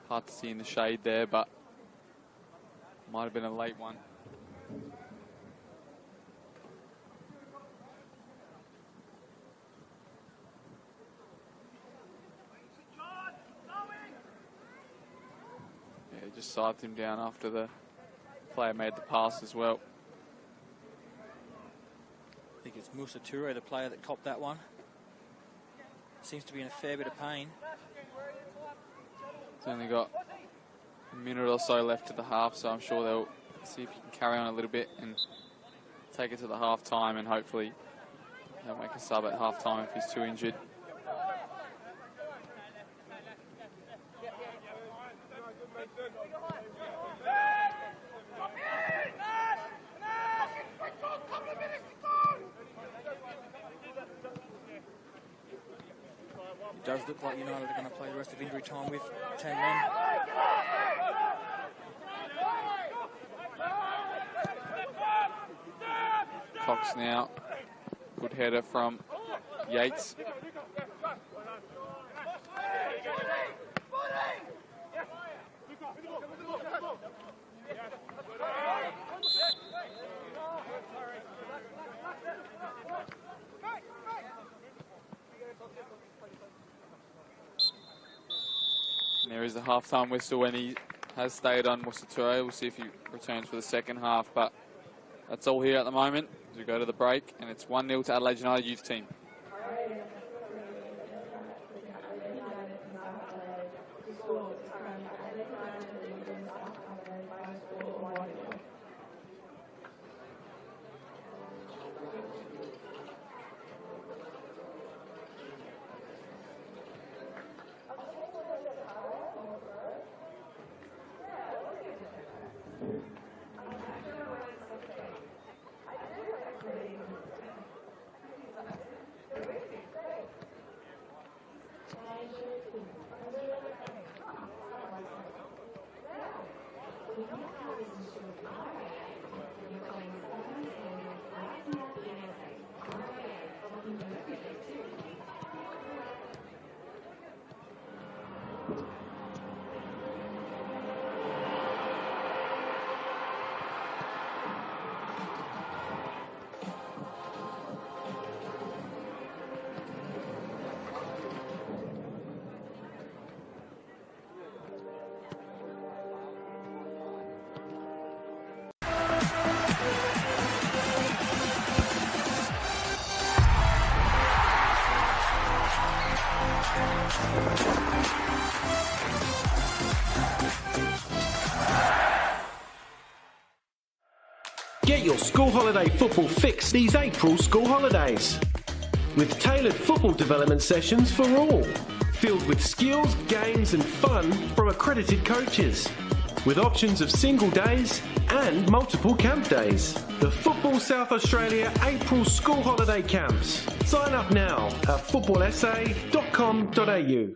Hard to see in the shade there, but might have been a late one. Yeah, just scythed him down after the player made the pass as well. I think it's Musa Toure, the player that copped that one. Seems to be in a fair bit of pain. He's only got a minute or so left to the half, so I'm sure they'll see if he can carry on a little bit and take it to the half time, and hopefully they'll make a sub at half time if he's too injured. It does look like United are going to play the rest of injury time with 10 men. Cox now. Good header from Yates. And there is the half-time whistle when he has stayed on Musa Toure. We'll see if he returns for the second half, but that's all here at the moment as we go to the break, and it's 1-0 to Adelaide United youth team. Get your school holiday football fix these April school holidays. With tailored football development sessions for all. Filled with skills, games and fun from accredited coaches. With options of single days and multiple camp days. The Football South Australia April School Holiday Camps. Sign up now at footballsa.com.au.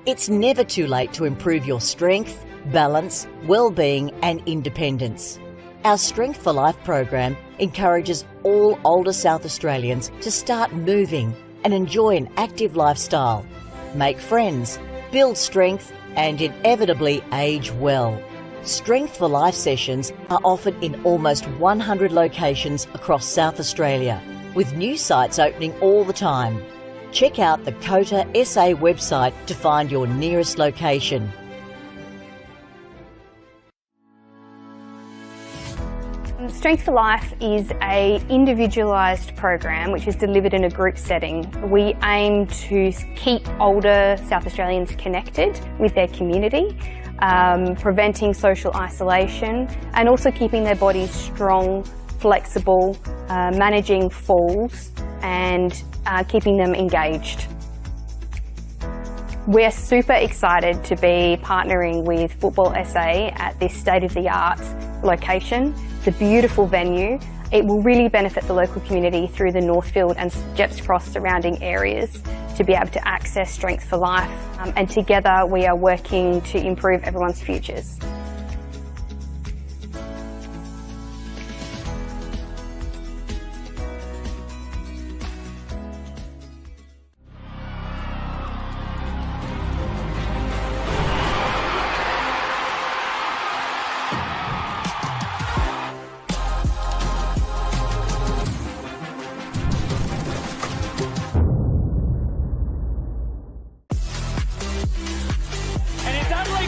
It's never too late to improve your strength, balance, well-being and independence. Our Strength for Life program encourages all older South Australians to start moving and enjoy an active lifestyle, make friends, build strength, and inevitably age well. Strength for Life sessions are offered in almost 100 locations across South Australia, with new sites opening all the time. Check out the COTA SA website to find your nearest location. Strength for Life is a individualised program which is delivered in a group setting. We aim to keep older South Australians connected with their community, preventing social isolation, and also keeping their bodies strong, flexible, managing falls, and keeping them engaged. We're super excited to be partnering with Football SA at this state-of-the-art location. It's a beautiful venue. It will really benefit the local community through the Northfield and Gepps Cross surrounding areas to be able to access Strength for Life. And together we are working to improve everyone's futures.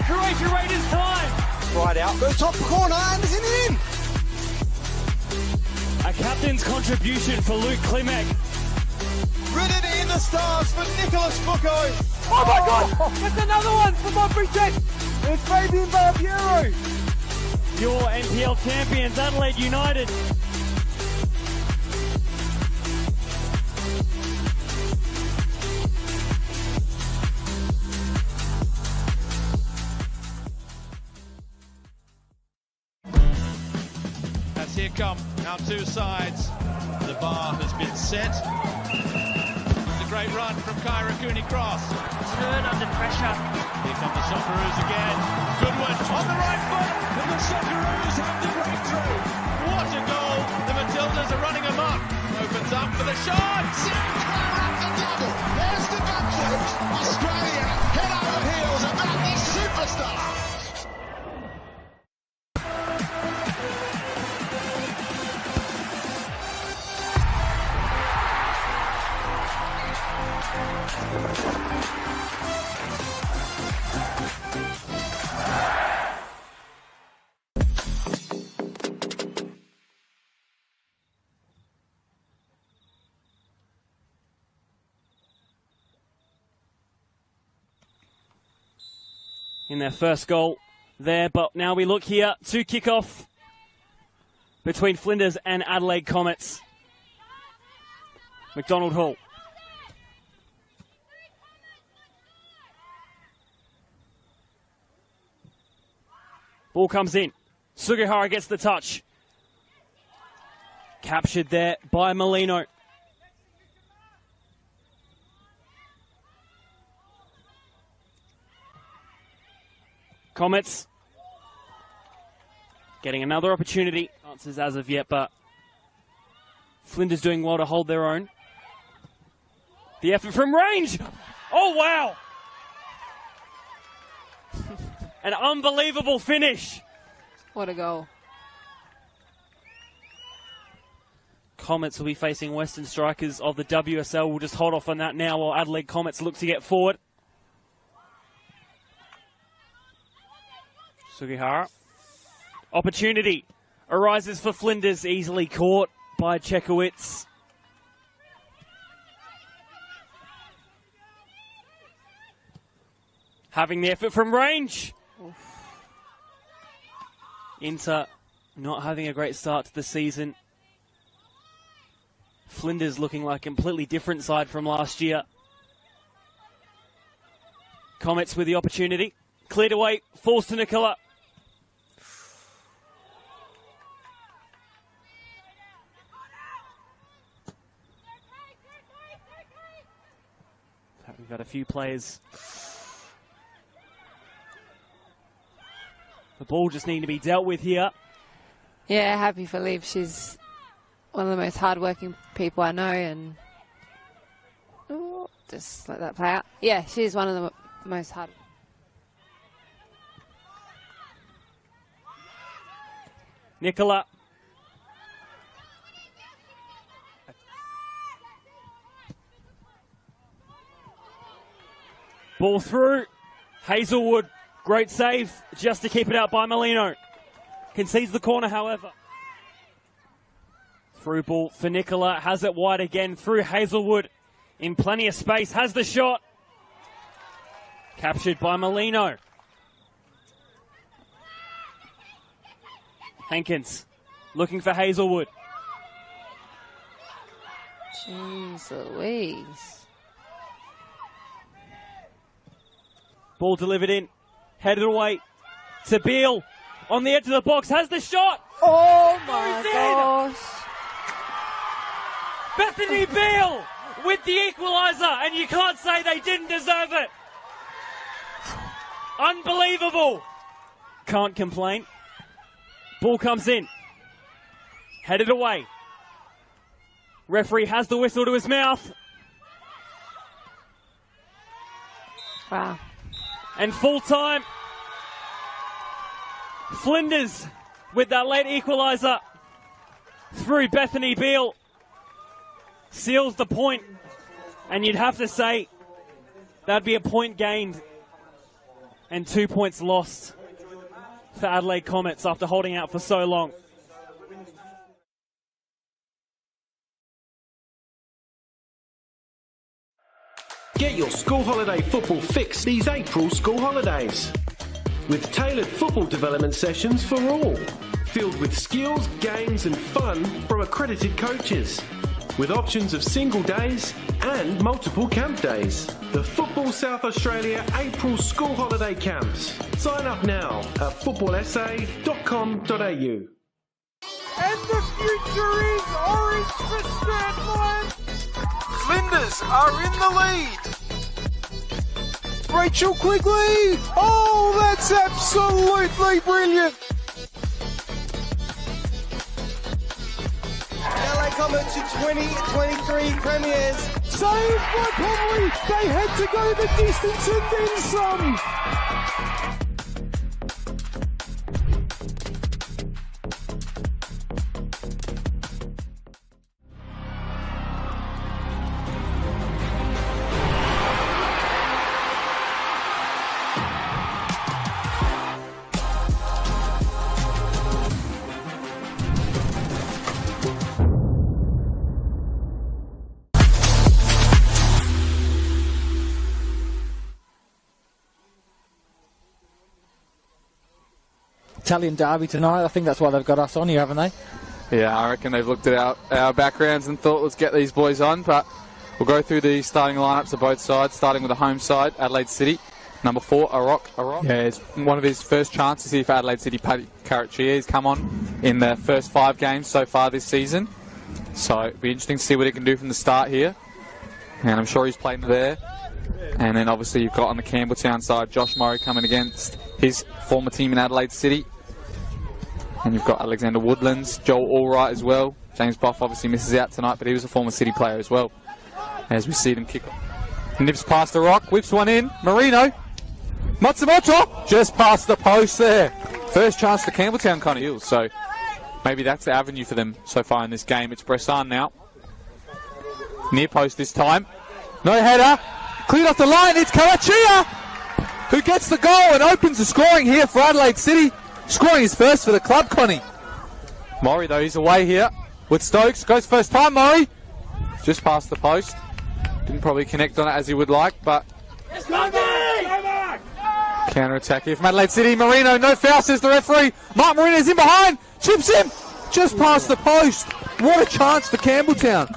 Croatia Raiders time. Right out, goes top corner and is in. A captain's contribution for Luke Klimek. Written in the stars for Nicholas Bucco. Oh my God! It's another one for my Bridget. It's Fabian Barbiero. Your NPL champions, Adelaide United. Here come our two sides. The bar has been set. It's a great run from Kyra Cooney-Cross. Turn under pressure. Here come the Socceroos again. Good one on the right foot, and the Socceroos have the breakthrough. What a goal! The Matildas are running amok. Opens up for the shot. Sinclair up the double. There's the backfoot. Australia head over heels about this superstar. In their first goal there, but now we look here to kickoff between Flinders and Adelaide Comets. McDonald Hall. Ball comes in. Sugihara gets the touch. Captured there by Molino. Comets getting another opportunity. Answers as of yet, but Flinders doing well to hold their own. The effort from range. Oh, wow. An unbelievable finish. What a goal. Comets will be facing Western Strikers of the WSL. We'll just hold off on that now while Adelaide Comets look to get forward. Sugihara. Opportunity arises for Flinders, easily caught by Chekowitz. Having the effort from range. Inter not having a great start to the season. Flinders looking like a completely different side from last year. Comets with the opportunity. Cleared away, falls to Nicola. We've got a few players. The ball just needing to be dealt with here. Yeah, happy for Liv. She's one of the most hardworking people I know, and just let that play out. Yeah, she's one of the most hard. Nicola. Ball through. Hazelwood. Great save just to keep it out by Molino. Concedes the corner, however. Through ball for Nicola. Has it wide again through Hazelwood. In plenty of space. Has the shot. Captured by Molino. Hankins looking for Hazelwood. Jeez Louise. Ball delivered in. Headed away to Beale. On the edge of the box. Has the shot. Oh my gosh. Bethany Beale with the equaliser. And you can't say they didn't deserve it. Unbelievable. Can't complain. Ball comes in. Headed away. Referee has the whistle to his mouth. Wow. And full time. Flinders with that late equaliser through Bethany Beale. Seals the point. And you'd have to say that'd be a point gained and 2 points lost for Adelaide Comets after holding out for so long. Get your school holiday football fix these April school holidays. With tailored football development sessions for all. Filled with skills, games and fun from accredited coaches. With options of single days and multiple camp days. The Football South Australia April School Holiday Camps. Sign up now at footballsa.com.au. And the future is orange for Strandline. Flinders are in the lead. Rachel Quigley. Oh, that's absolutely brilliant. LA Comets to 2023 premiers. Saved by Conley. They had to go the distance and then some. Italian derby tonight. I think that's why they've got us on here, haven't they? Yeah, I reckon they've looked at our backgrounds and thought, let's get these boys on. But we'll go through the starting lineups of both sides, starting with the home side, Adelaide City. Number 4, Arok. Yeah, it's one of his first chances here for Adelaide City. Paddy Carachia. He's come on in the first 5 games so far this season. So it'll be interesting to see what he can do from the start here. And I'm sure he's played there. And then obviously you've got on the Campbelltown side, Josh Murray coming against his former team in Adelaide City. And you've got Alexander Woodlands, Joel Allwright as well. James Buff obviously misses out tonight, but he was a former City player as well. As we see them kick off. Nips past the rock, whips one in. Marino. Matsumoto just past the post there. First chance to Campbelltown kind of Eels, so maybe that's the avenue for them so far in this game. It's Bressan now. Near post this time. No header. Cleared off the line. It's Carachia who gets the goal and opens the scoring here for Adelaide City. Scoring his first for the club, Connie. Maury, though, he's away here with Stokes. Goes first time, Maury. Just past the post. Didn't probably connect on it as he would like, but counter-attack here from Adelaide City. Marino, no foul, says the referee. Mark Marino's in behind. Chips him. Just past the post. What a chance for Campbelltown.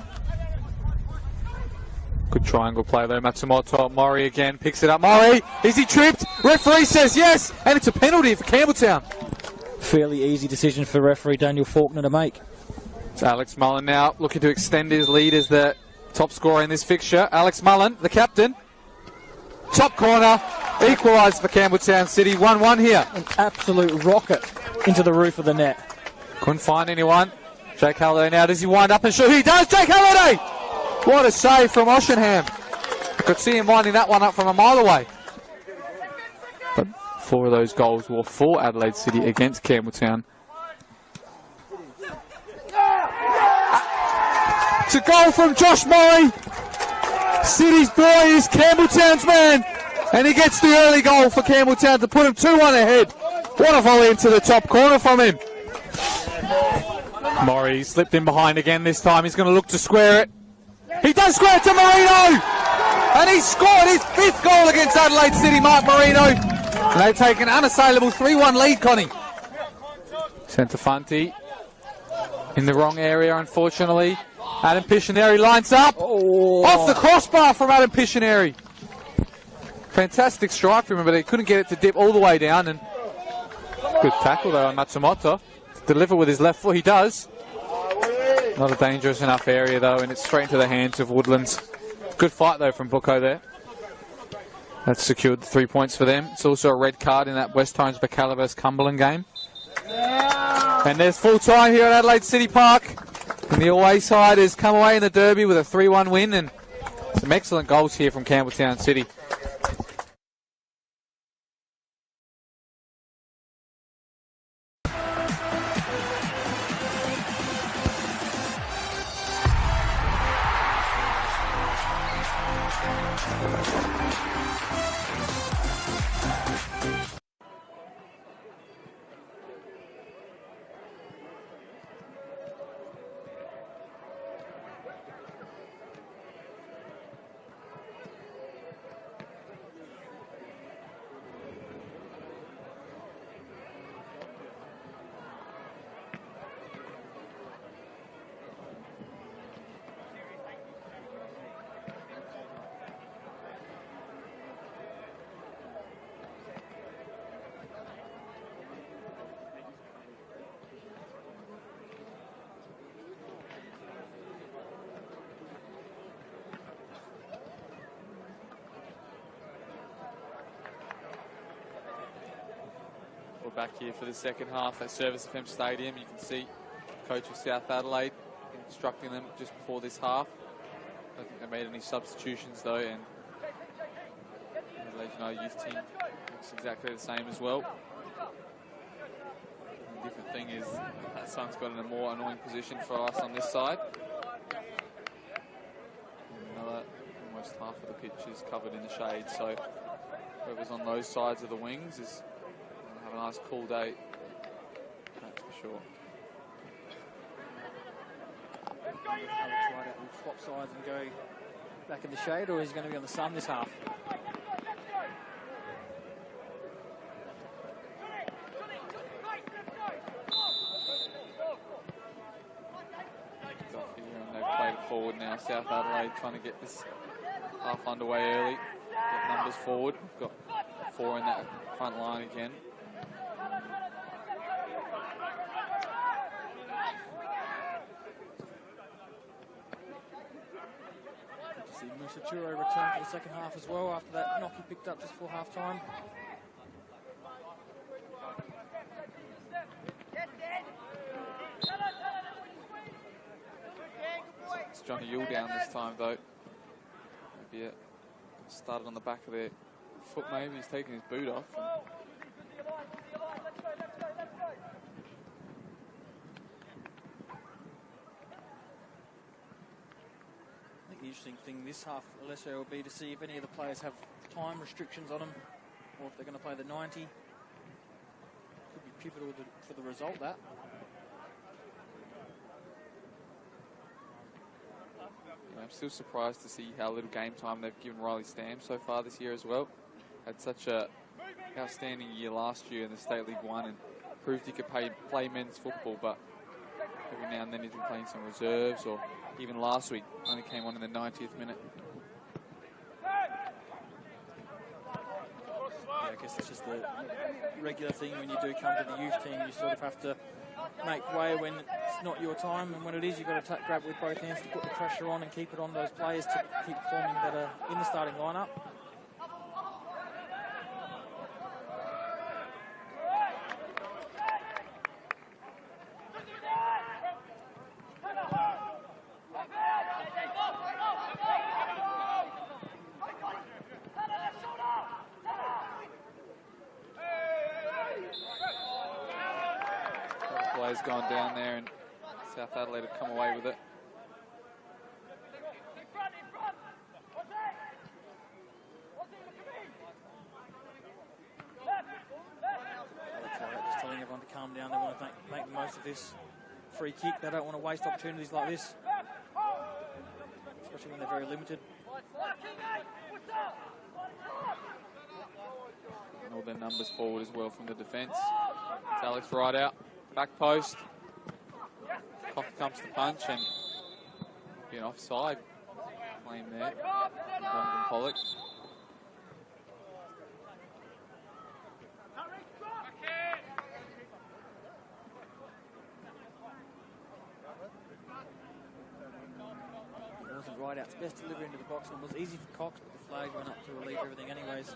Good triangle play though. Matsumoto. Maury again picks it up. Maury, is he tripped? Referee says yes, and it's a penalty for Campbelltown. Fairly easy decision for referee Daniel Faulkner to make. It's Alex Mullen now looking to extend his lead as the top scorer in this fixture. Alex Mullen, the captain. Top corner, equalised for Campbelltown City. 1-1 here. An absolute rocket into the roof of the net. Couldn't find anyone. Jake Halliday now, does he wind up and shoot? He does, Jake Halliday! What a save from Oshenham. I could see him winding that one up from a mile away. But 4 of those goals were for Adelaide City against Campbelltown. It's a goal from Josh Murray. City's boy is Campbelltown's man. And he gets the early goal for Campbelltown to put him 2-1 ahead. What a volley into the top corner from him. Murray slipped in behind again this time. He's going to look to square it. He does square it to Marino. And he's scored his 5th goal against Adelaide City, Mark Marino. And they take an unassailable 3-1 lead, Connie. Centre Funty in the wrong area, unfortunately. Adam Piscineri lines up. Off the crossbar from Adam Piscineri. Fantastic strike from him, but he couldn't get it to dip all the way down. And good tackle, though, on Matsumoto. To deliver with his left foot, he does. Not a dangerous enough area, though, and it's straight into the hands of Woodlands. Good fight, though, from Bucco there. That's secured the 3 points for them. It's also a red card in that West Torrens Bacala vs Cumberland game. And there's full time here at Adelaide City Park. And the away side has come away in the derby with a 3-1 win, and some excellent goals here from Campbelltown City. Back here for the second half at Service FM Stadium. You can see coach of South Adelaide instructing them just before this half. I don't think they made any substitutions though, and the Adelaide United youth team looks exactly the same as well. The different thing is that sun's got in a more annoying position for us on this side. And another almost half of the pitch is covered in the shade, so whoever's on those sides of the wings is a nice cool day, that's for sure. We'll swap sides and go back in the shade, or is he going to be on the sun this half? They've played it forward now. South Adelaide trying to get this half underway early, get numbers forward. We've got 4 in that front line again. Musachuro returned for the second half as well after that knock he picked up just before half time. It's Johnny Yule down this time though. Maybe it started on the back of their foot, maybe he's taking his boot off. The interesting thing this half, Alessio, will be to see if any of the players have time restrictions on them, or if they're going to play the 90. Could be pivotal for the result, that. I'm still surprised to see how little game time they've given Riley Stam so far this year as well. Had such a outstanding year last year in the State League 1 and proved he could play men's football, but every now and then he's been playing some reserves, or even last week only came on in the 90th minute. Yeah, I guess it's just the regular thing when you do come to the youth team. You sort of have to make way when it's not your time, and when it is, you've got to grab it with both hands to put the pressure on and keep it on those players to keep performing better in the starting lineup. plays gone down there, and South Adelaide have come away with it. Just telling everyone to calm down. They want to make the most of this free kick. They don't want to waste opportunities like this, especially when they're very limited. And all their numbers forward as well from the defence. It's Alex right out, back post. Cock comes to punch and be an offside claim there. Donovan Pollock. It wasn't right out. It's best delivery into the box, and it was easy for Cox, but the flag went up to relieve everything anyways.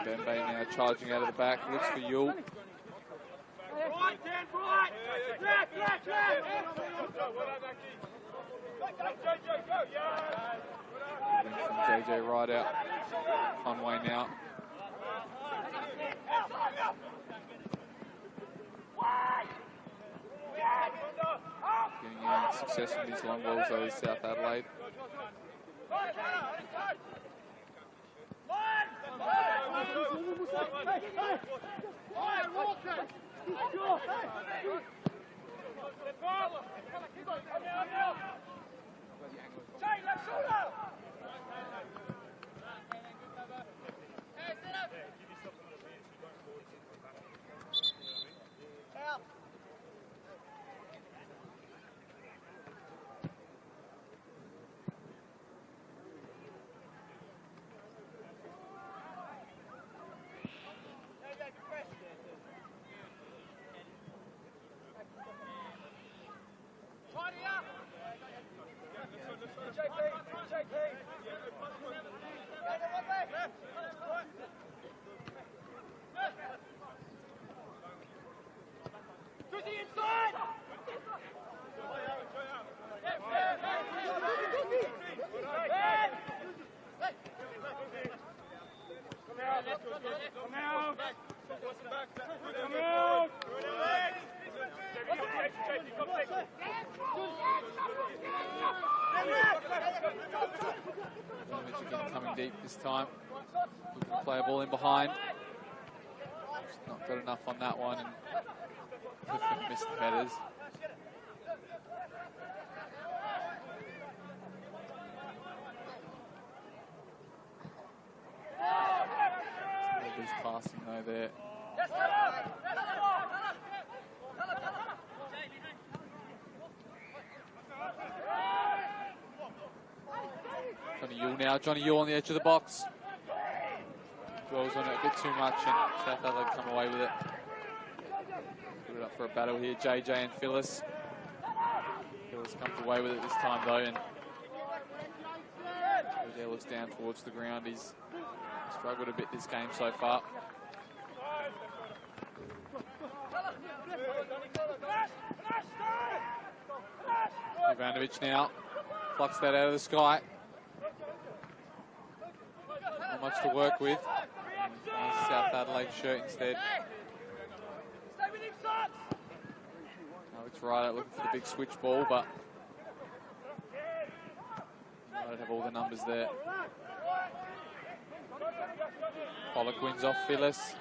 Bembe now charging out of the back, looks for Yule. From JJ right out. Conway now. Getting any success from these long balls though is South Adelaide. Again coming deep this time. Looking to play a ball in behind. Just not got enough on that one, and Clifford missed the headers. Loose passing though there. Johnny Yule now. Johnny Yule on the edge of the box. Dwells on it a bit too much, and South Adelaide come away with it. Put it up for a battle here. JJ and Phyllis. Phyllis comes away with it this time though, and Odell is down towards the ground. He's struggled a bit this game so far. Ivanovic now plucks that out of the sky. Not much to work with. Nice South Adelaide shirt instead. Alex Ryder looking for the big switch ball, but I don't have all the numbers there. Pollock wins off Phyllis.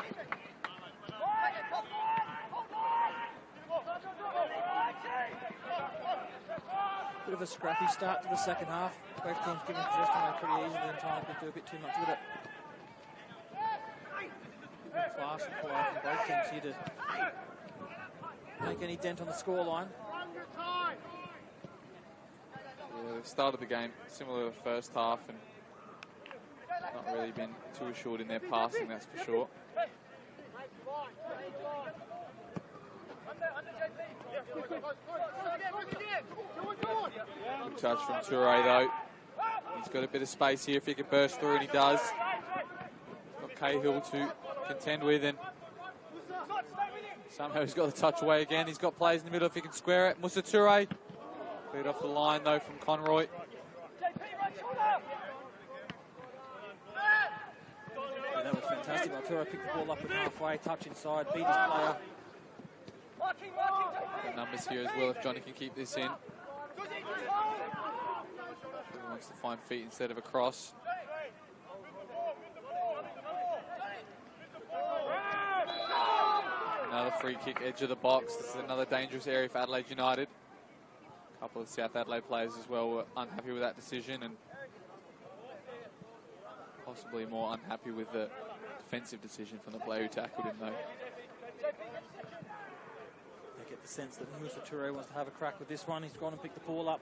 Bit of a scrappy start to the second half. Both teams giving possession away pretty easily, and trying to do a bit too much with it. Good class and quality from both teams here to make any dent on the scoreline. Yeah, they've started the game similar to the first half, and not really been too assured in their passing, that's for sure. Good touch from Toure though. He's got a bit of space here if he can burst through, and he does. Got Cahill to contend with, and Somehow he's got the touch away again. He's got players in the middle if he can square it. Musa Toure. Cleared off the line though from Conroy. Yeah, that was fantastic. Toure picked the ball up at halfway, touch inside, beat his player. The numbers here as well if Johnny can keep this in. He wants to find feet instead of a cross. Another free kick, edge of the box. This is another dangerous area for Adelaide United. A couple of South Adelaide players as well were unhappy with that decision and possibly more unhappy with the defensive decision from the player who tackled him though. I get the sense that Musa Toure wants to have a crack with this one. He's gone and picked the ball up,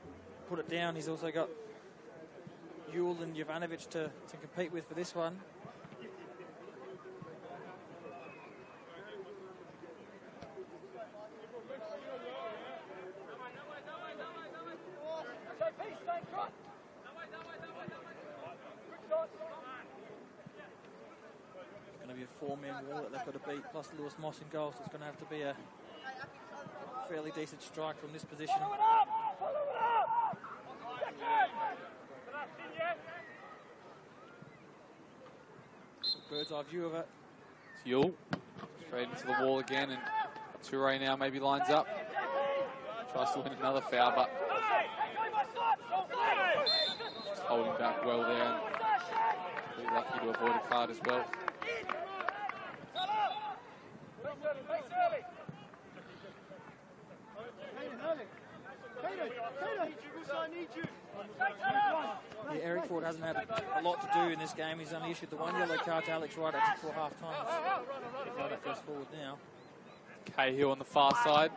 put it down. He's also got Yule and Jovanovic to compete with for this one. Be a four-man wall that they've got to beat, plus Lewis Moss in goal, so it's going to have to be a fairly decent strike from this position. Bird's eye view of it. It's Yule, straight into the wall again, and Toure now maybe lines up. Tries to win another foul, but just holding back well there. And pretty lucky to avoid a card as well. Yeah, Eric Ford hasn't had a lot to do in this game. He's only issued the one yellow card to Alex Wright just before half time. So that goes forward now. Cahill on the far side.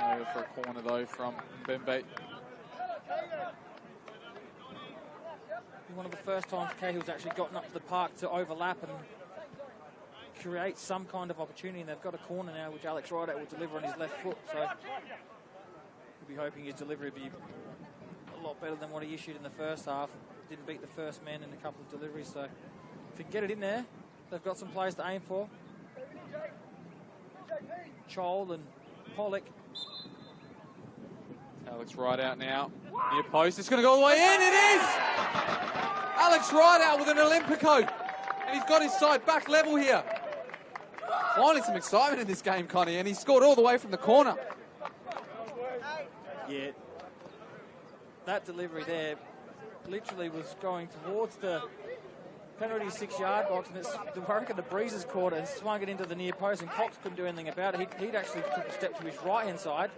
Over for a corner though from Mbembe. One of the first times Cahill's actually gotten up to the park to overlap and create some kind of opportunity, and they've got a corner now which Alex Wright will deliver on his left foot, so we'll be hoping his delivery will be a lot better than what he issued in the first half. Didn't beat the first man in a couple of deliveries, so if he can get it in there, they've got some players to aim for. Chol and Pollock. Alex Wright out now, near post, it's going to go all the way in, it is! Alex Wright out with an Olympico, and he's got his side back level here. Finally some excitement in this game, Connie, and he scored all the way from the corner. Yeah, that delivery there literally was going towards the penalty 6-yard box, and it's the Breezes caught it and swung it into the near post, and Cox couldn't do anything about it. He'd actually took a step to his right-hand side.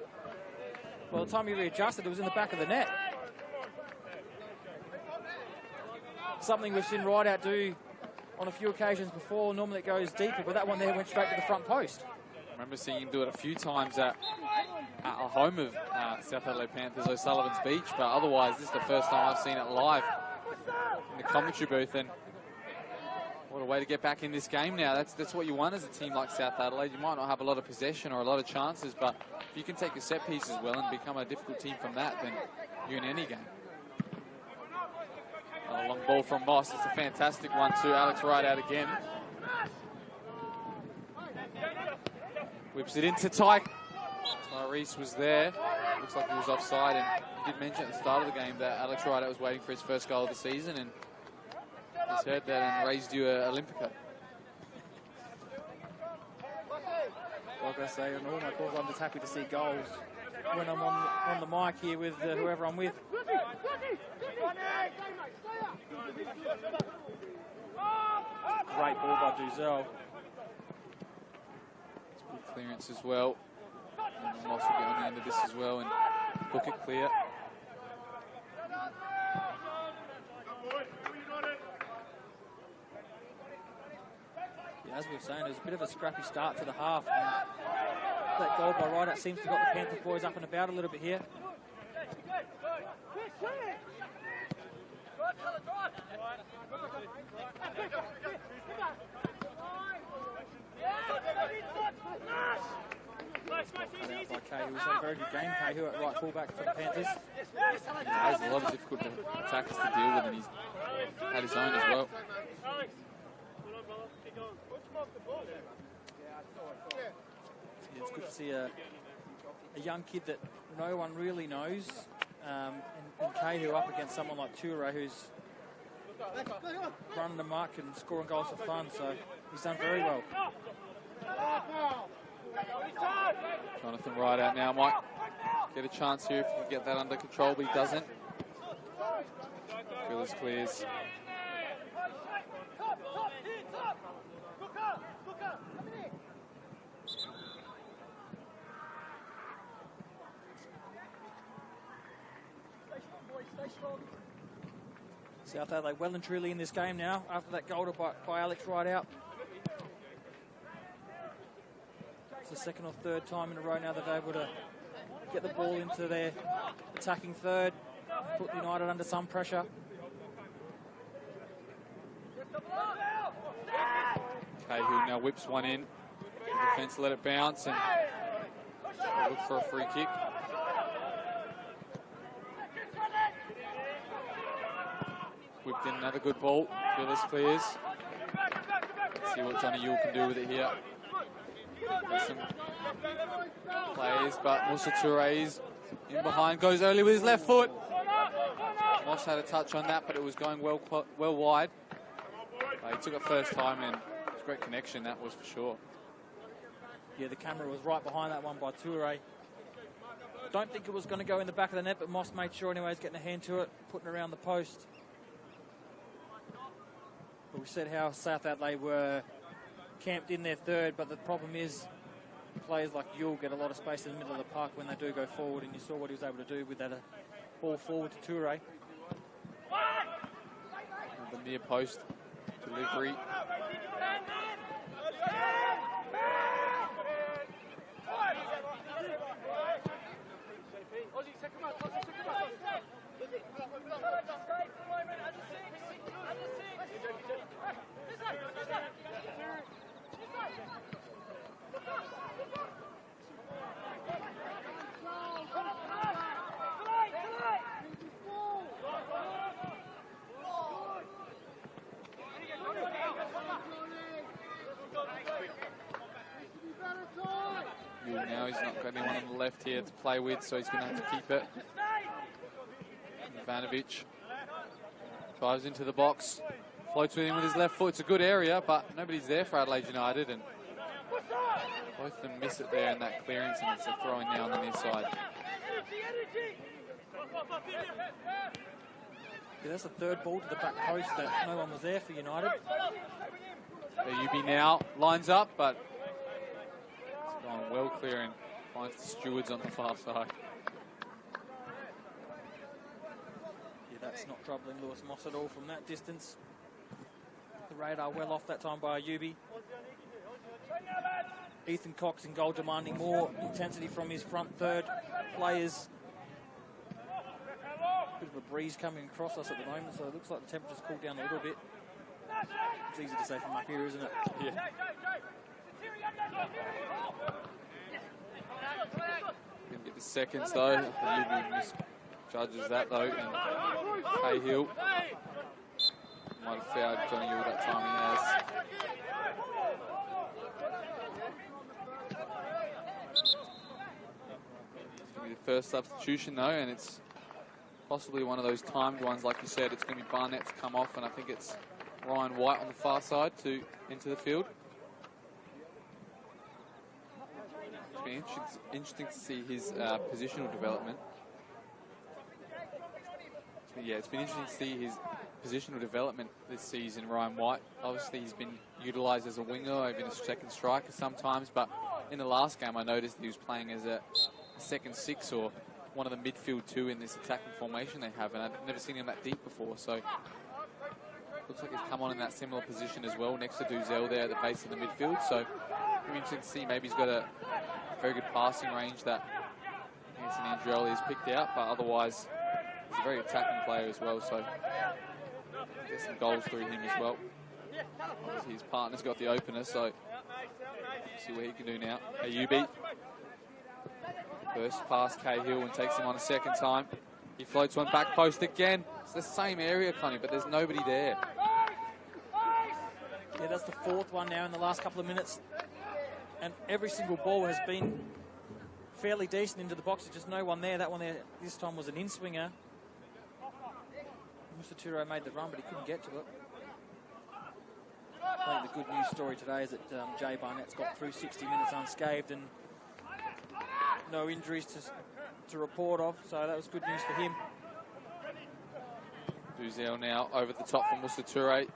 By the time he readjusted, it was in the back of the net. Something we've seen Rideout do on a few occasions before. Normally it goes deeper, but that one there went straight to the front post. I remember seeing him do it a few times at a home of South Adelaide Panthers, O'Sullivan's Beach, but otherwise this is the first time I've seen it live in the commentary booth, and what a way to get back in this game now. That's what you want as a team like South Adelaide. You might not have a lot of possession or a lot of chances, but if you can take your set pieces well and become a difficult team from that, then you're in any game. A long ball from Moss. It's a fantastic one too. Alex Wright out again. Whips it into Tyke. Tyrese was there. Looks like he was offside, and he did mention at the start of the game that Alex Wright was waiting for his first goal of the season, and he's heard that and raised you a Olympica. Like I say, on all my calls, I'm just happy to see goals when I'm on the mic here with whoever I'm with. Great ball by Duzel. Good clearance as well. And Moss will get on the end of this as well and hook it clear. Yeah, as we were saying, it was a bit of a scrappy start to the half. And that goal by Rideout seems to have got the Panthers boys up and about a little bit here. Cut out by Cahill. He's had a very good game, Cahill at right fullback for the Panthers. He has a lot of difficult attackers to deal with, and he's had his own as well. It's good to see a young kid that no one really knows, in Cahill up against someone like Toure, who's running the muck and scoring goals for fun, so he's done very well. Jonathan Wright out now might get a chance here if he can get that under control, but he doesn't. Phyllis clears. South Adelaide well and truly in this game now after that goal by Alex Wright out. It's the second or third time in a row now they've been able to get the ball into their attacking third, put United under some pressure. Cahill now whips one in. Defence let it bounce and look for a free kick. Whipped in another good ball. Phyllis clears. Let's see what Johnny Yule can do with it here. There's some plays, but Musa Toure's in behind, goes early with his left foot. Moss had a touch on that, but it was going well wide. He took it first time and it was a great connection, that was for sure. Yeah, the camera was right behind that one by Toure. Don't think it was going to go in the back of the net, but Moss made sure anyways, getting a hand to it, putting it around the post. But we said how South Adelaide were camped in their third, but the problem is players like Yule get a lot of space in the middle of the park when they do go forward, and you saw what he was able to do with that ball forward to Toure. The near post delivery. Now he's not got anyone on the left here to play with, so he's going to have to keep it. Ivanovic drives into the box, floats with him with his left foot. It's a good area, but nobody's there for Adelaide United, and both of them miss it there in that clearance, and it's a throw-in now on the near side. Yeah, that's the third ball to the back post that no one was there for United. Ayubi now lines up, but it's gone well clear and finds the stewards on the far side. Yeah, that's not troubling Lewis Moss at all from that distance. The radar well off that time by Ayubi. Ethan Cox in goal, demanding more intensity from his front third players. Bit of a breeze coming across us at the moment, so it looks like the temperature's cooled down a little bit. It's easy to say from up here, isn't it? Yeah. Gonna get the seconds though. Ayubi misjudges that though, and Cahill might have fouled Johnny Yule that time. He has. It's going to be the first substitution though, and it's possibly one of those timed ones, like you said. It's going to be Barnett to come off, and I think it's Ryan White on the far side to enter the field. It's been interesting to see his positional development. It's been interesting to see his positional development this season, Ryan White. Obviously, he's been utilised as a winger or even a second striker sometimes, but in the last game, I noticed he was playing as a second six or one of the midfield two in this attacking formation they have, and I've never seen him that deep before, so looks like he's come on in that similar position as well, next to Duzel there at the base of the midfield, so it'll be interesting to see. Maybe he's got a very good passing range that Anthony Andrelli has picked out, but otherwise he's a very attacking player as well, so get some goals through him as well. Obviously his partner's got the opener, so see what he can do now. Ayubi. First pass Cahill and takes him on a second time. He floats one back post again. It's the same area, Connie, but there's nobody there. Yeah, that's the fourth one now in the last couple of minutes. and every single ball has been fairly decent into the box. There's just no one there. That one there this time was an in-swinger. Musaturo made the run, but he couldn't get to it. I think the good news story today is that Jay Barnett's got through 60 minutes unscathed and no injuries to report of, so that was good news for him. Duzel now over the top from Musaturo.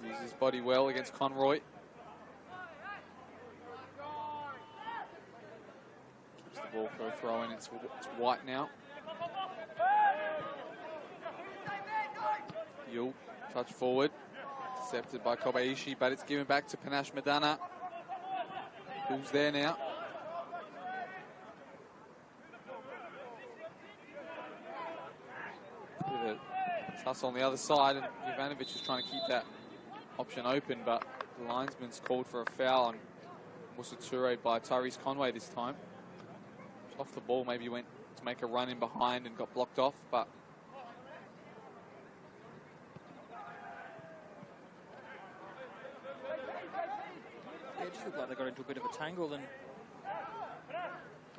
Uses his body well against Conroy. Gives the ball for a throw in. It's White now. Yule, touch forward. Intercepted by Kobayashi, but it's given back to Panache Madana. Who's there now? With a tussle on the other side, and Ivanovic is trying to keep that option open, but the linesman's called for a foul on Musaturo by Tyrese Conway this time. Off the ball, maybe went to make a run in behind and got blocked off, but it just looked like they got into a bit of a tangle, and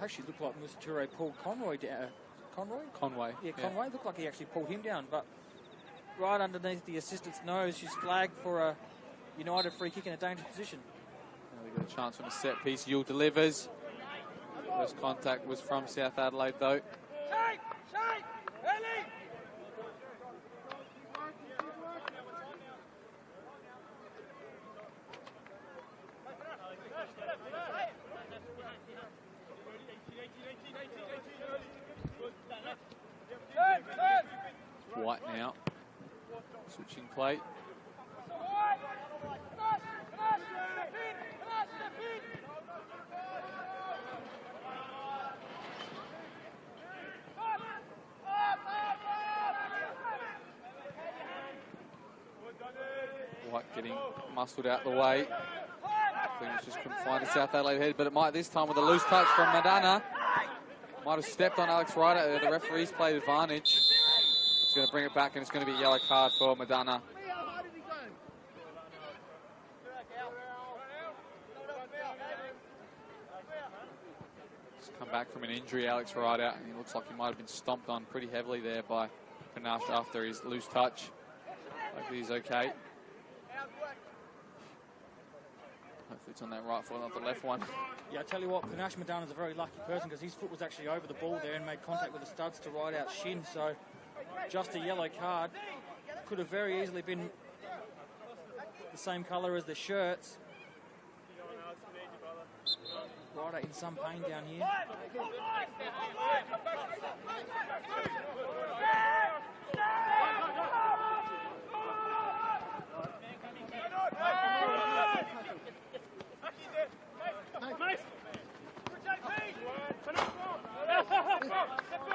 actually looked like Musaturo pulled Conroy down. Conway. Yeah, Conway. Looked like he actually pulled him down, but right underneath the assistant's nose, she's flagged for a United free kick in a dangerous position. They got a chance from a set piece. Yule delivers. First contact was from South Adelaide, though. White now. Switching play. White getting muscled out the way. Cleaners just couldn't find a South Adelaide head, but it might this time with a loose touch from Madana. Might have stepped on Alex Ryder there. The referee's played advantage. It's going to bring it back, and it's going to be a yellow card for Madana. Just come back from an injury, Alex Ryder, and he looks like he might have been stomped on pretty heavily there by Panache after his loose touch. Hopefully he's okay. Hopefully it's on that right foot, not the left one. Yeah, I tell you what, Panache Madana's a very lucky person because his foot was actually over the ball there and made contact with the studs to ride out shin, so just a yellow card. Could have very easily been the same colour as the shirts. Ryder in some pain down here.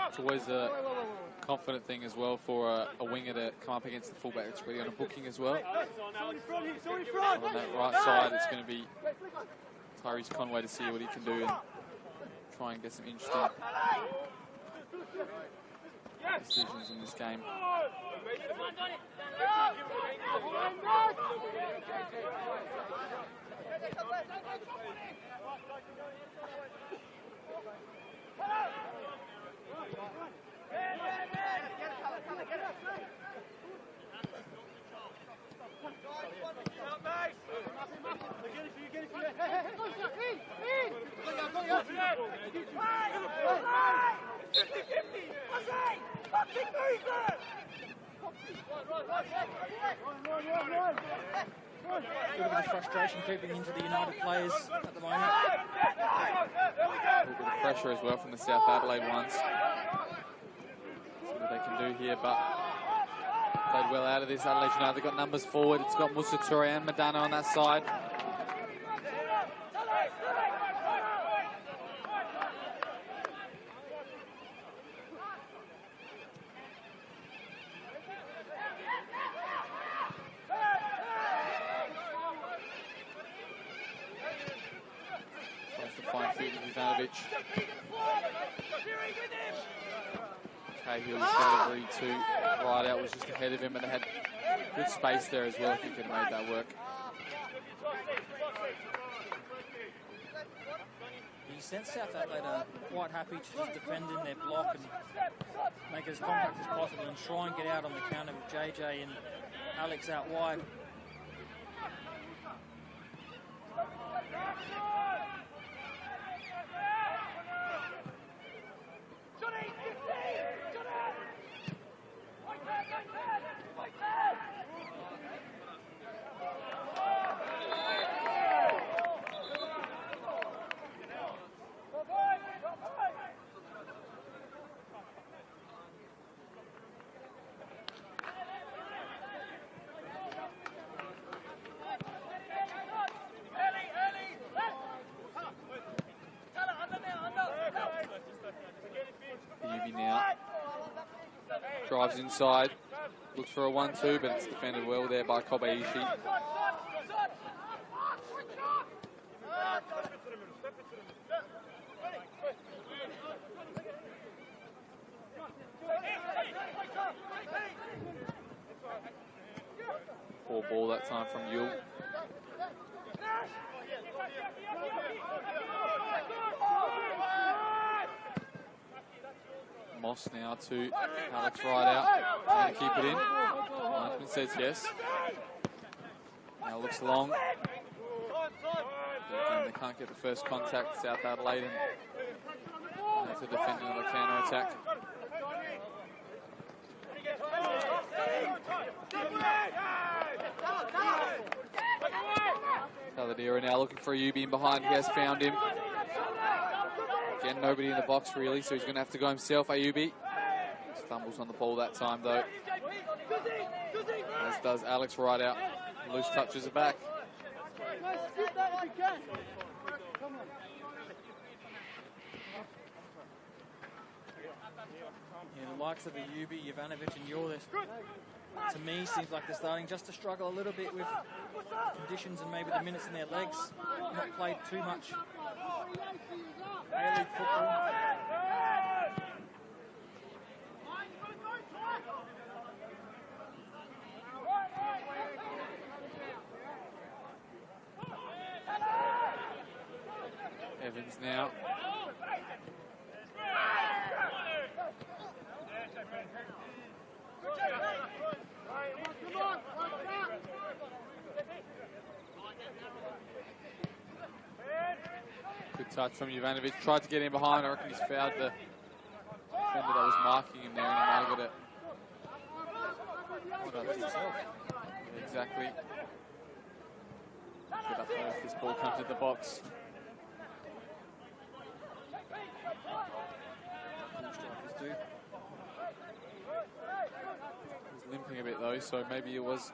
It's always a confident thing as well for a winger to come up against the fullback that's really on a booking as well. So on that right side, it's going to be Tyrese Conway to see what he can do and try and get some interesting decisions in this game. A little bit of frustration creeping into the United players at the moment. A little bit of pressure as well from the South Adelaide ones. See what they can do here, but played well out of this. Adelaide United, they've got numbers forward. It's got Musaturo and Madana on that side. Cahill's delivery to right out was just ahead of him, and they had good space there as well if he could have made that work. you sense South Adelaide are quite happy to just defend in their block and make it as compact as possible and try and get out on the counter with JJ and Alex out wide. Drives inside, looks for a 1-2, but it's defended well there by Kobayashi. Poor ball that time from Yule. Moss now to Alex right out. Trying to keep it in. Linesman says yes. Now looks long. But they can't get the first contact. South Adelaide and have to defend another counter attack. Taladera now looking for a UB in behind. He has found him. Again, nobody in the box really, so he's going to have to go himself. Ayubi stumbles on the ball that time though, as does Alex right out. Loose touches it back. Yeah, the likes of Ayubi, Jovanovic and Jordas, to me, seems like they're starting just to struggle a little bit with conditions and maybe the minutes in their legs. Not played too much A-League football. Evans now. Good touch from Jovanovic. Tried to get in behind. I reckon he's fouled the defender that was marking him there, and he might have got it. Yeah, exactly. Get up there if this ball comes in the box. He's limping a bit though, so maybe it was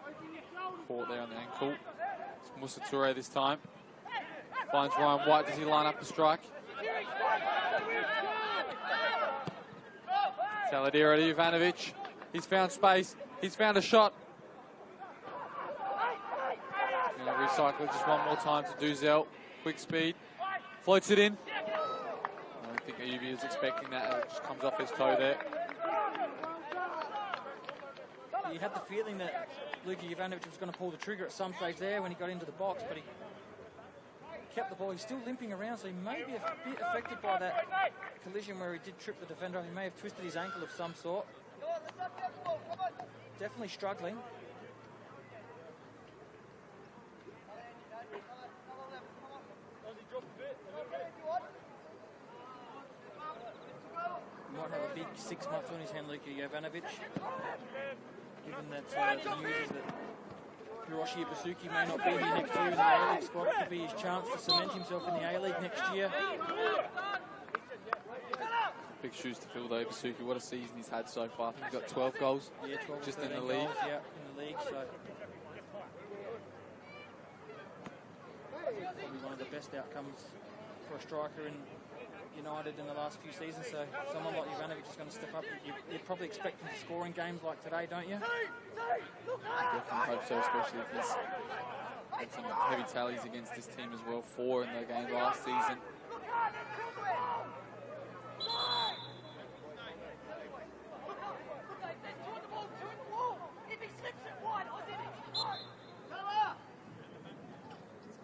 caught there on the ankle. It's Musa Toure this time. Finds Ryan White. Does he line up the strike? Taladera to Jovanovic. He's found space. He's found a shot. Going to recycle it just one more time to Duzel. Quick speed. Floats it in. I don't think Ayubi is expecting that. It just comes off his toe there. You had the feeling that Luka Jovanovic was going to pull the trigger at some stage there when he got into the box, but he kept the ball. He's still limping around, so he may be a bit affected by that collision where he did trip the defender. He may have twisted his ankle of some sort. Definitely struggling. Might have a big 6 months on his hand, Luka Jovanovic. Given that the news is that Hiroshi Ibasuki may not be here next year in the A-League squad, could be his chance to cement himself in the A-League next year. Big shoes to fill though, Ibasuki. What a season he's had so far. I think he's got 12 goals. Yeah, 12 just in the goals, league. Yeah, in the league. So probably one of the best outcomes for a striker in United in the last few seasons, so someone like Jovanovic is going to step up. You'd probably expect him to score in games like today, don't you? I definitely hope so, especially if he's had some heavy tallies against this team as well. 4 in the game last season.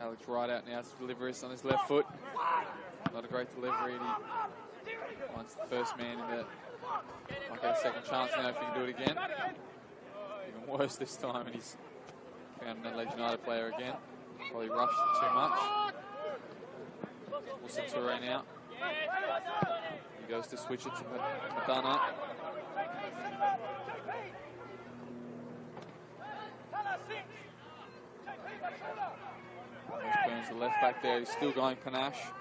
Alex right out now to deliver us on his left foot. Not a great delivery. And he finds the first man in the. Might get a second chance now if he can do it again. Even worse this time, and he's found an Adelaide United player again. Probably rushed it too much. Wilson Toure out. He goes to switch it to Madonna. Burns the left back there. He's still going panache.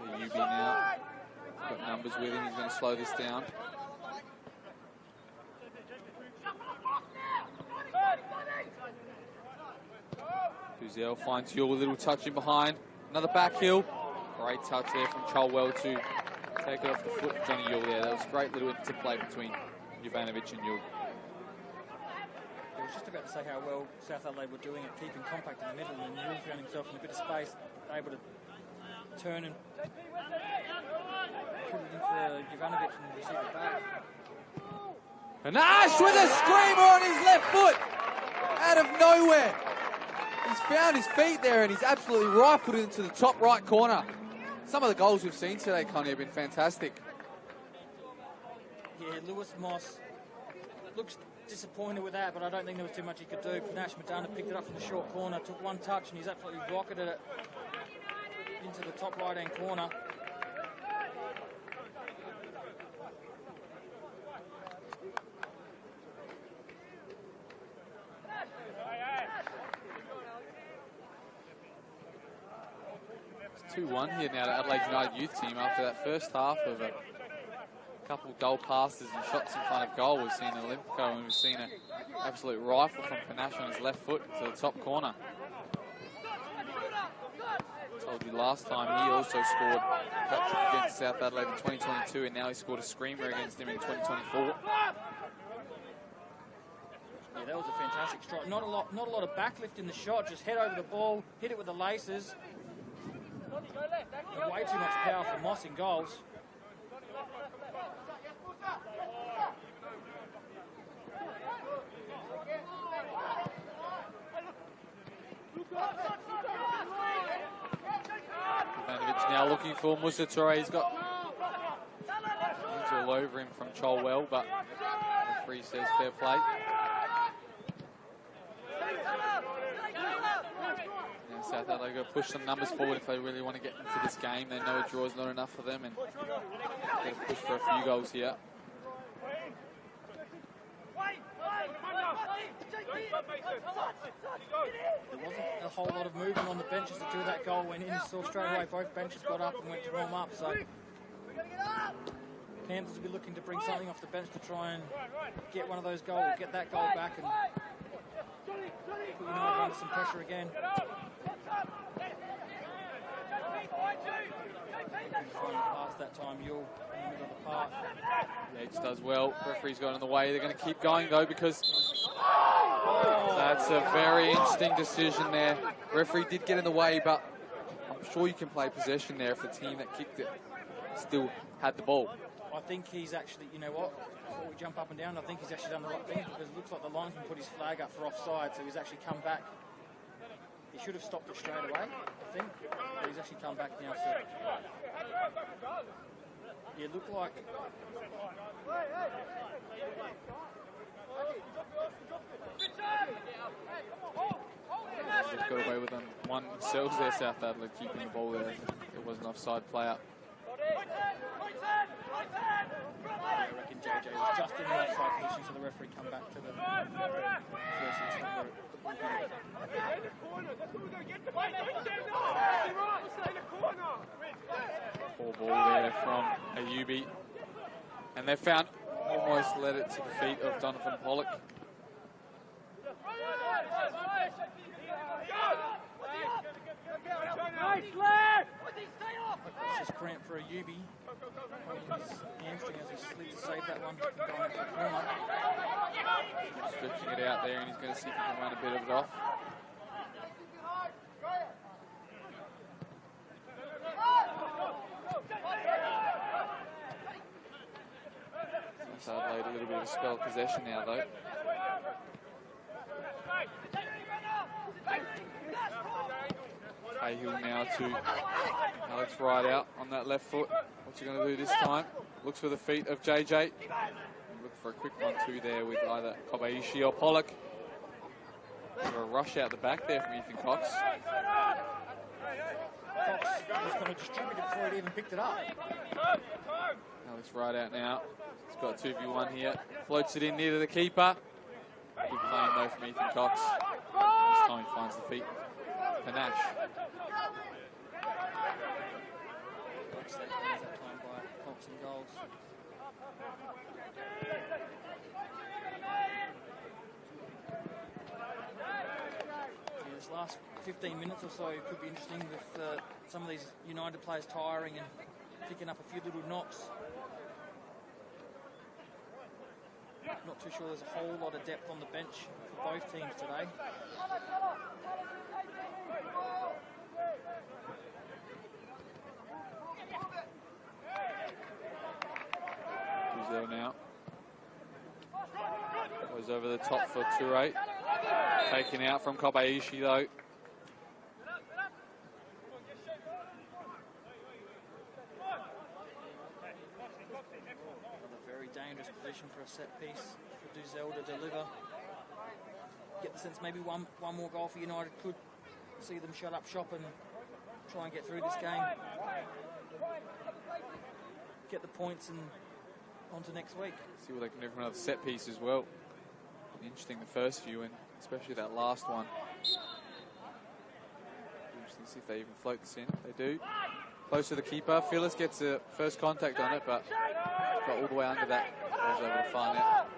The UB now. Got numbers with him. He's going to slow this down. Uziel finds Yule, a little touch in behind. Another back heel. Great touch there from Cholwell to take it off the foot of Johnny Yule there. That was a great little interplay between Jovanovic and Yule. I was just about to say how well South Adelaide were doing at keeping compact in the middle, and Yule found himself in a bit of space, able to turn and put it in for Jovanovic and receive it back. And Ash with a screamer on his left foot out of nowhere. He's found his feet there and he's absolutely rifled it into the top right corner. Some of the goals we've seen today, Connie, have been fantastic. Yeah, Lewis Moss looks disappointed with that, but I don't think there was too much he could do. Panache Madonna picked it up from the short corner, took one touch, and he's absolutely rocketed it into the top right-hand corner. It's 2-1 here now to Adelaide United youth team after that first half of a couple of goal passes and shots in front of goal. We've seen Olympico and we've seen an absolute rifle from Panache on his left foot to the top corner. Told you last time he also scored hat-trick against South Adelaide in 2022, and now he scored a screamer against him in 2024. Yeah, that was a fantastic strike. Not a lot of backlift in the shot. Just head over the ball, hit it with the laces. And way too much power for Moss in goals. Ivanovic now looking for Musa Toure. He's got all over him from Cholwell, but the referee says fair play. Now South Adelaide got to push some numbers forward if they really want to get into this game. They know a draw is not enough for them, and they've got to push for a few goals here. There wasn't a whole lot of movement on the benches until that goal went in. You saw straight away both benches got up and went to warm up. So Panthers will be looking to bring something off the bench to try and get one of those goals, get that goal back, and put United under some pressure again. Pass that time, Yule in the middle of the park. Yates does well. Referee's got in the way. They're going to keep going though, because that's a very interesting decision there. Referee did get in the way, but I'm sure you can play possession there if the team that kicked it still had the ball. I think he's actually, you know what, before we jump up and down, I think he's actually done the right thing, because it looks like the linesman put his flag up for offside, so he's actually come back. He should have stopped it straight away, I think, but he's actually come back now. So yeah, it looked like Just got away with them. One themselves there, South Adelaide keeping the ball there. It was an offside player. I reckon JJ was just in the offside position, so the referee come back to the first instance. Poor ball there from Ayubi. And they found, almost led it to the feet of Donovan Pollock. It's just cramp for Ayubi. His hamstring as he slid to save that one from going out the corner. Stretching it out there, and he's going to see if he can run a bit of it off. So Adelaide a little bit of a spell of possession now, though. Cahill now to Alex Rideout on that left foot. What's he going to do this time? Looks for the feet of JJ. Look for a quick 1-2 there with either Kobayashi or Pollock. A rush out the back there from Ethan Cox. Cox was going to distribute it before he even picked it up. Alex Rideout now. He's got 2v1 here. Floats it in near to the keeper. Good playing though from Ethan Cox. This time he finds the feet. Panache. That time by Cox and goals. Yeah, this last 15 minutes or so could be interesting with some of these United players tiring and picking up a few little knocks. Not too sure there's a whole lot of depth on the bench for both teams today. There now. Goes over the top for Toure. Taken out from Kobayashi though. Another very dangerous position for a set piece for Duzel to deliver. Get the sense maybe one more goal for United could see them shut up shop and try and get through this game. Get the points and on to next week. See what they can do from another set piece as well. Interesting the first few and especially that last one. Interesting to see if they even float this in. They do. Close to the keeper. Phyllis gets a first contact on it, but got all the way under that. Goes over the far net.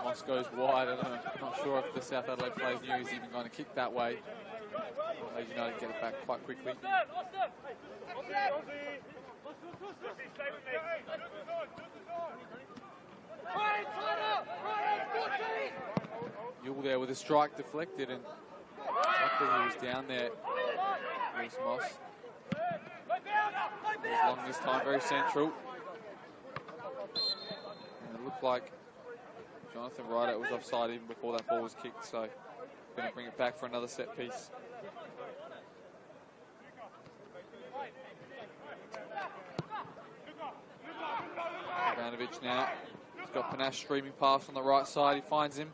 Moss goes wide. I don't know. I'm not sure if the South Adelaide players knew he was even going to kick that way. Adelaide United get it back quite quickly. Yule there with a strike deflected, and luckily he was down there. Reece Moss. It was long this time, very central. And it looked like Jonathan Rideout was offside even before that ball was kicked, so going to bring it back for another set piece. Ivanovic now. He's got Panache streaming past on the right side. He finds him.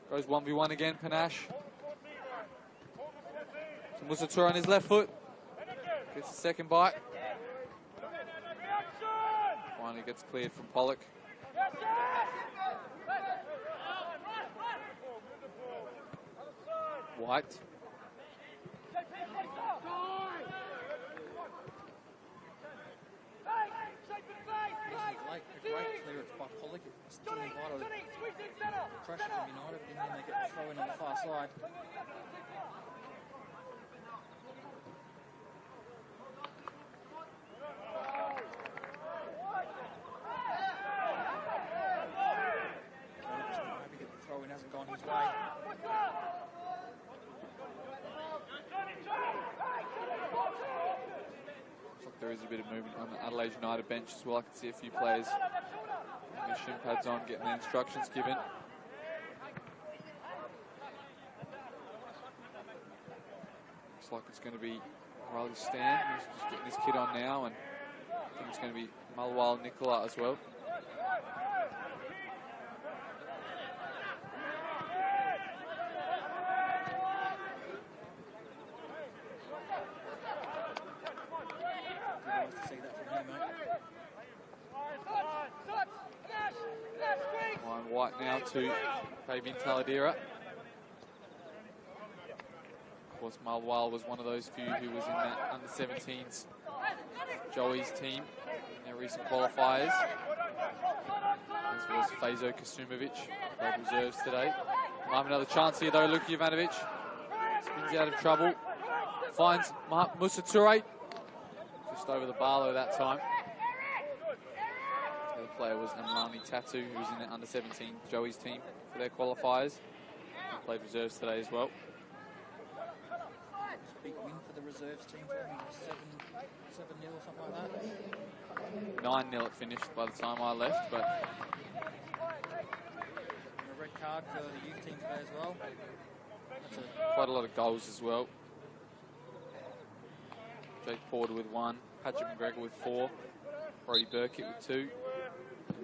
Goes 1v1 again, Panache. Musatura on his left foot. Gets the second bite. Finally gets cleared from Pollock. White. A great clearance by Pollock. It's still in vital pressure from United, and then they get the throw in on the far side. Maybe the throw in hasn't gone his way. There is a bit of movement on the Adelaide United bench as well. I can see a few players with their shin pads on, getting their instructions given. Looks like it's going to be Riley Stan, who's just getting his kid on now, and I think it's going to be Mulwal Nicola as well. White now to Fabian Taladera. Of course, Mulwal was one of those few who was in that under-17s Joey's team in their recent qualifiers. As was Fazo Kasumovic, both reserves today. Might have another chance here though. Luka Jovanovic spins out of trouble. Finds Musatura. Just over the bar that time. The other player was Amlani Tatu, who was in the under-17 Joey's team for their qualifiers. played reserves today as well. Big win for the reserves team, 7-0 or something like that. 9-0 it finished by the time I left, but And a red card for the youth team today as well. quite a lot of goals as well. Jake Porter with 1, Patrick McGregor with 4, Brody Burkitt with 2,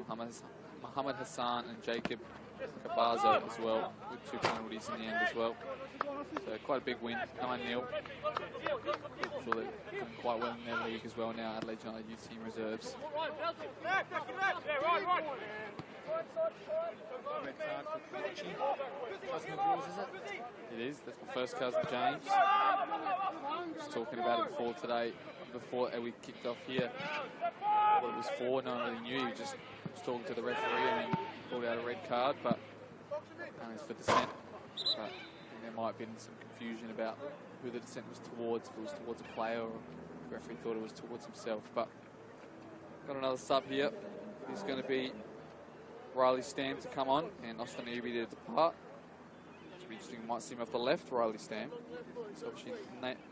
Mohammed Hassan and Jacob Cabazo as well, with 2 penalties in the end as well. So quite a big win, 9-0. I'm sure they're doing quite well in their league as well now, Adelaide United Youth Team Reserves. Red card for Karachi. Cousin of yours, is it? It is, that's my first cousin James. Just talking about it before we kicked off here. What it was for, no one really knew. He just was talking to the referee and then pulled out a red card, but it's for dissent. But there might have been some confusion about who the dissent was towards, if it was towards a player or the referee thought it was towards himself. But got another sub here. It's going to be Riley Stam to come on and Austin Eby to depart. It'll be interesting, we might see him off the left, Riley Stam. He's obviously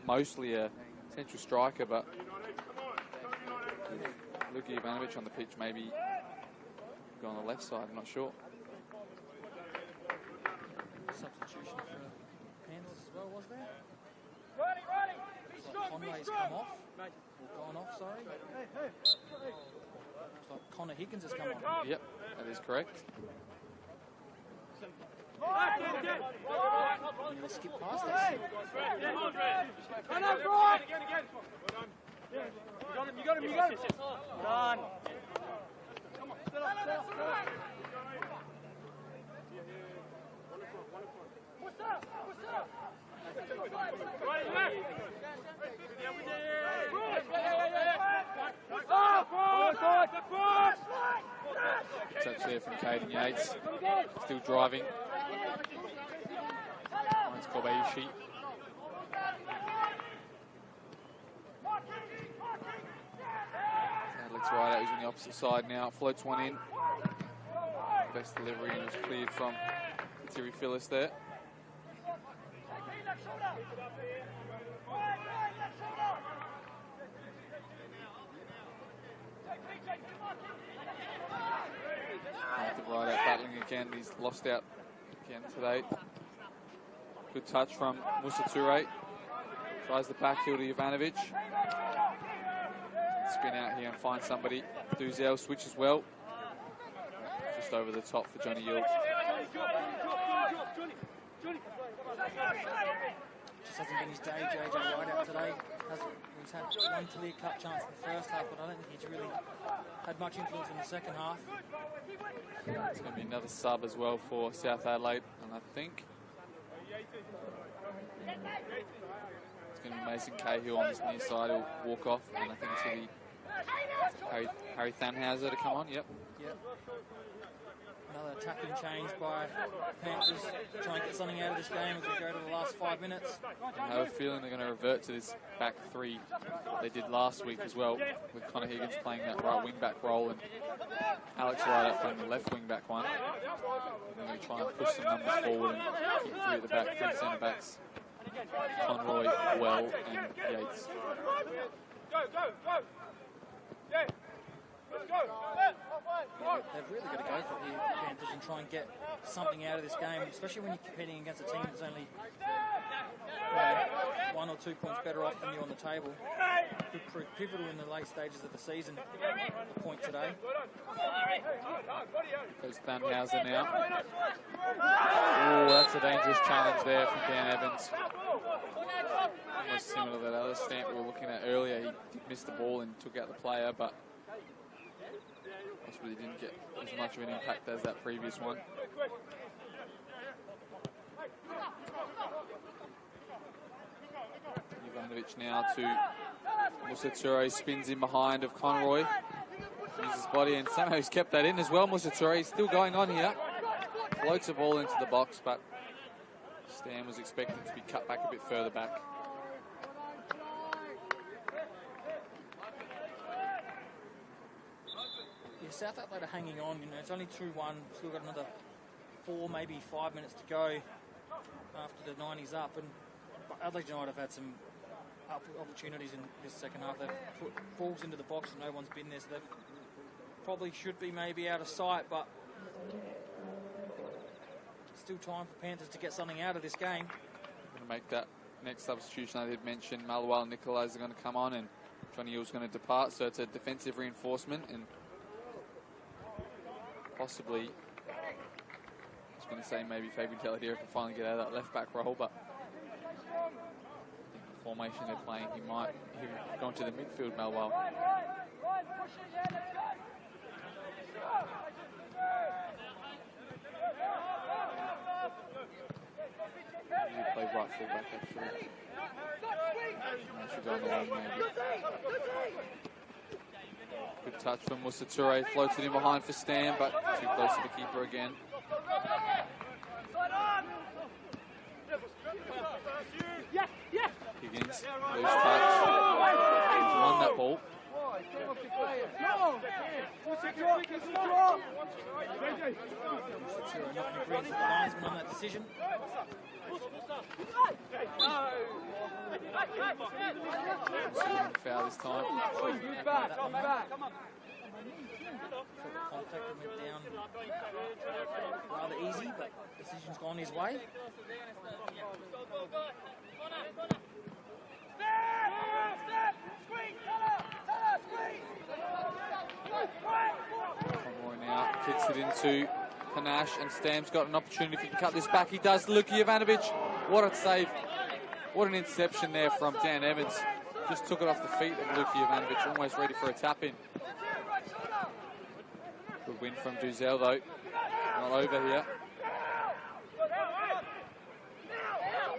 mostly a central striker, but Luka Ivanovic on the pitch, maybe go on the left side, I'm not sure. Substitution for Panthers as well, was there? Conway's come off, or gone off, sorry. Looks like Connor Higgins has come on. Yep, that is correct. Nearly skipped past that. You got him. Done. What's up? Touch there from Caden Yates. Still driving. Mine's Kobayashi. Looks right out. He's on the opposite side now. Floats one in. Best delivery and was cleared from Terry Phillips there. Right out battling again. He's lost out again today. Good touch from Musa Toure. Tries the back heel to Jovanovic. Spin out here and find somebody. Duzel switches well. Just over the top for Johnny Yield. Just hasn't been his day, JJ Rideout today. He's had one clear-cut chance in the first half, but I don't think he's really had much influence in the second half. It's going to be another sub as well for South Adelaide, and I think it's going to be Mason Cahill on this near side who'll walk off, and I think it's going to be Harry Thanhauser to come on. Yep. Another tackling change by Panthers, trying to get something out of this game as we go to the last 5 minutes. I have a feeling they're going to revert to this back three they did last week as well, with Connor Higgins playing that right wing back role and Alex Ryder playing the left wing back one. They're going to try and push some numbers forward and keep three at the back, 3 centre backs, Conroy, Well and Yates. They've really got to go for it here, Panthers, and try and get something out of this game, especially when you're competing against a team that's only 1 or 2 points better off than you on the table. Could prove pivotal in the late stages of the season. The point today. Goes Thanhauser now. Oh, that's a dangerous challenge there from Dan Evans. Almost similar to that other stamp we were looking at earlier. He did miss the ball and took out the player, but possibly didn't get as much of an impact as that previous one. Jovanovic now to Musa Toure, spins in behind of Conroy. Uses his body and somehow he's kept that in as well. Musa Toure still going on here. Floats the ball into the box, but Stam was expected to be cut back a bit further back. South Adelaide are hanging on, it's only 2-1, still got another 4, maybe 5 minutes to go. the 90s up, and Adelaide United have had some opportunities in this second half. They've put balls into the box and no one's been there, so they probably should be maybe out of sight, but still time for Panthers to get something out of this game. Going to make that next substitution I did mention. Malawal and Nicolais are going to come on and Johnny Hill's going to depart, so it's a defensive reinforcement, and possibly, I was going to say maybe Fabian Telladero can finally get out of that left back role, but I think the formation they're playing, he might have gone to the midfield, Malawal. He played right full back actually. Should go on the wing maybe. Good touch from Musa Toure, floats it in behind for Stam, but too close to the keeper again. Higgins, loose touch. He's won that ball. Not agrees with the linesman on that decision. Foul this time. Contact went down rather easy, but decision's gone his way. Conroy now kicks it into Panache, and Stam's got an opportunity if he can cut this back. He does. Luka Jovanovic, what a save. What an interception there from Dan Evans. Just took it off the feet of Luka Jovanovic, almost ready for a tap-in. Good win from Duzel though. Not over here.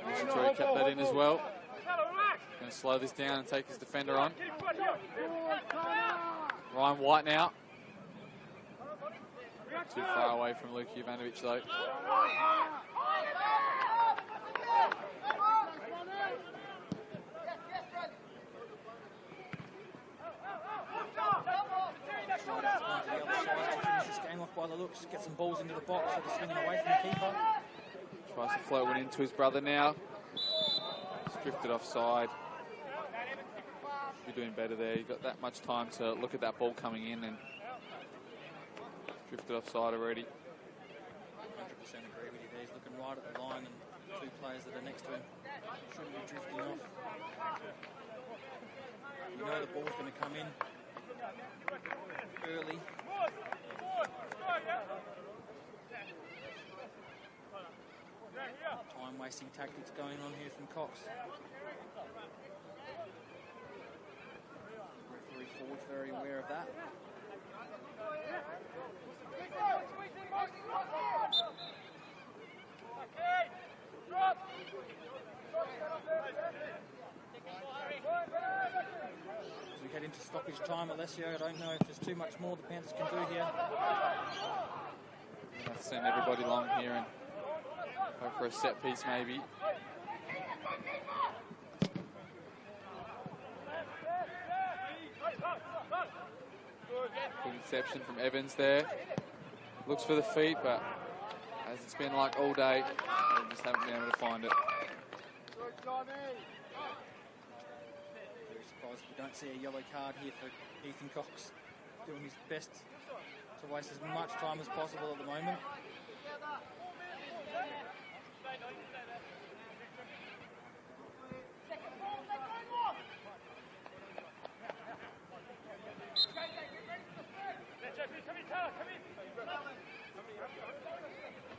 Musatori kept that in as well. Going to slow this down and take his defender on. Ryan White now. Too far away from Luka Jovanovic though. This game off by the looks, get some balls into the box, so they're swinging away from the keeper. Tries to float one into his brother now. He's drifted offside. Should be doing better there. He got that much time to look at that ball coming in and drifted offside already. 100% agree with you there. He's looking right at the line, and two players that are next to him shouldn't be drifting off. You know the ball's going to come in early. Time-wasting tactics going on here from Cox. Referee Ford's very aware of that. As we head into stoppage time, Alessio, I don't know if there's too much more the Panthers can do here. I've seen everybody long here and go for a set piece maybe. Good interception from Evans there. Looks for the feet, but as it's been like all day, they just haven't been able to find it. Very surprised if we don't see a yellow card here for Ethan Cox, doing his best to waste as much time as possible at the moment.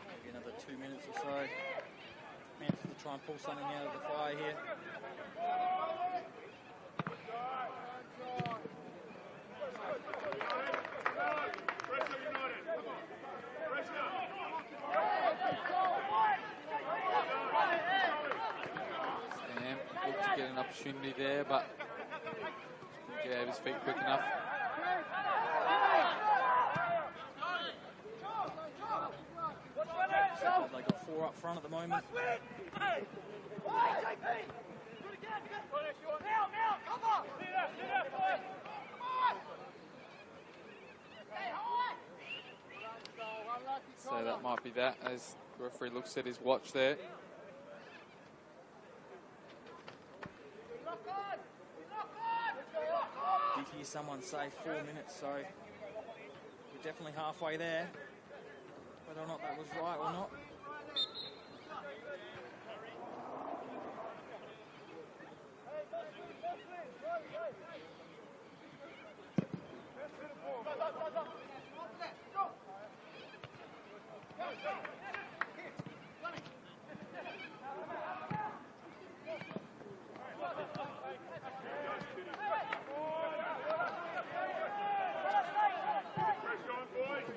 Maybe another 2 minutes or so. Panthers to try and pull something out of the fire here. Stam looked to get an opportunity there, but couldn't get out of his feet quick enough. They got four up front at the moment. So that might be that, as the referee looks at his watch there. hear someone say 4 minutes, so we're definitely halfway there. Whether or not that was right or not.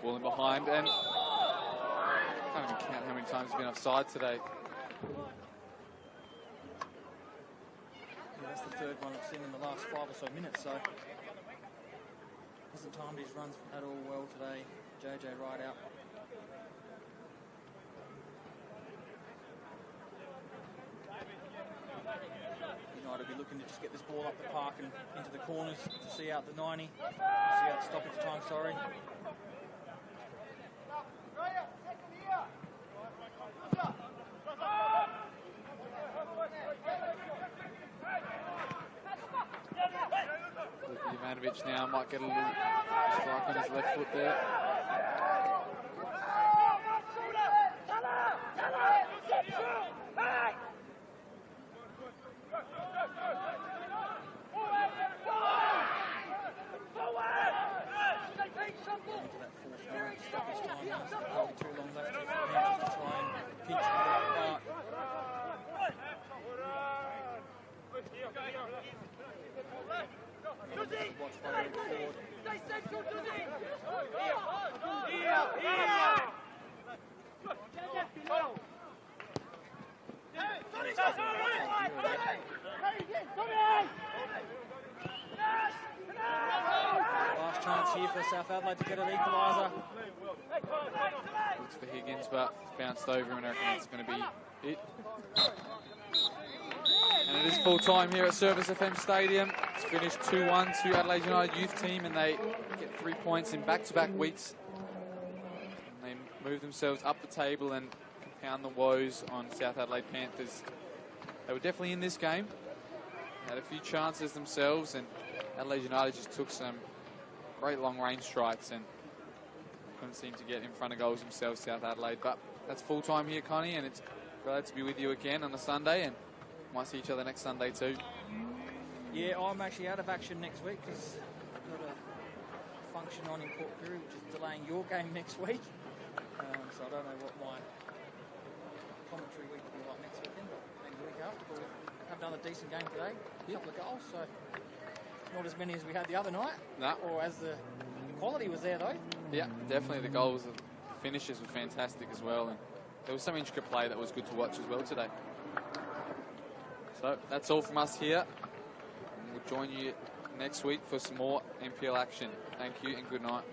Ball in behind, and I can't even count how many times he's been offside today. Yeah, that's the third one I've seen in the last 5 or so minutes, so hasn't timed his runs at all well today. JJ Rideout. United will be looking to just get this ball up the park and into the corners to see out the 90. See out the stoppage time, sorry. Ivanovic now might get a little strike on his left foot there. Last chance here for South Adelaide to get an equaliser. Looks for Higgins, but it's bounced over him, and I reckon it's going to be it. And it is full time here at Service FM Stadium. It's finished 2-1 to Adelaide United youth team, and they get 3 points in back-to-back weeks. And they move themselves up the table and compound the woes on South Adelaide Panthers. They were definitely in this game, had a few chances themselves, and Adelaide United just took some great long-range strikes and couldn't seem to get in front of goals themselves, South Adelaide. But that's full time here, Connie, and it's glad to be with you again on a Sunday, and might see each other next Sunday too. Yeah, I'm actually out of action next week because I've got a function on in Port Pirie, which is delaying your game next week. So I don't know what my commentary week will be like next weekend, but maybe the week after. But we have done a decent game today, a couple of goals, so not as many as we had the other night. No. Or as the quality was there though. Yeah, definitely the goals, the finishes were fantastic as well, and there was some intricate play that was good to watch as well today. So that's all from us here. And we'll join you next week for some more NPL action. Thank you and good night.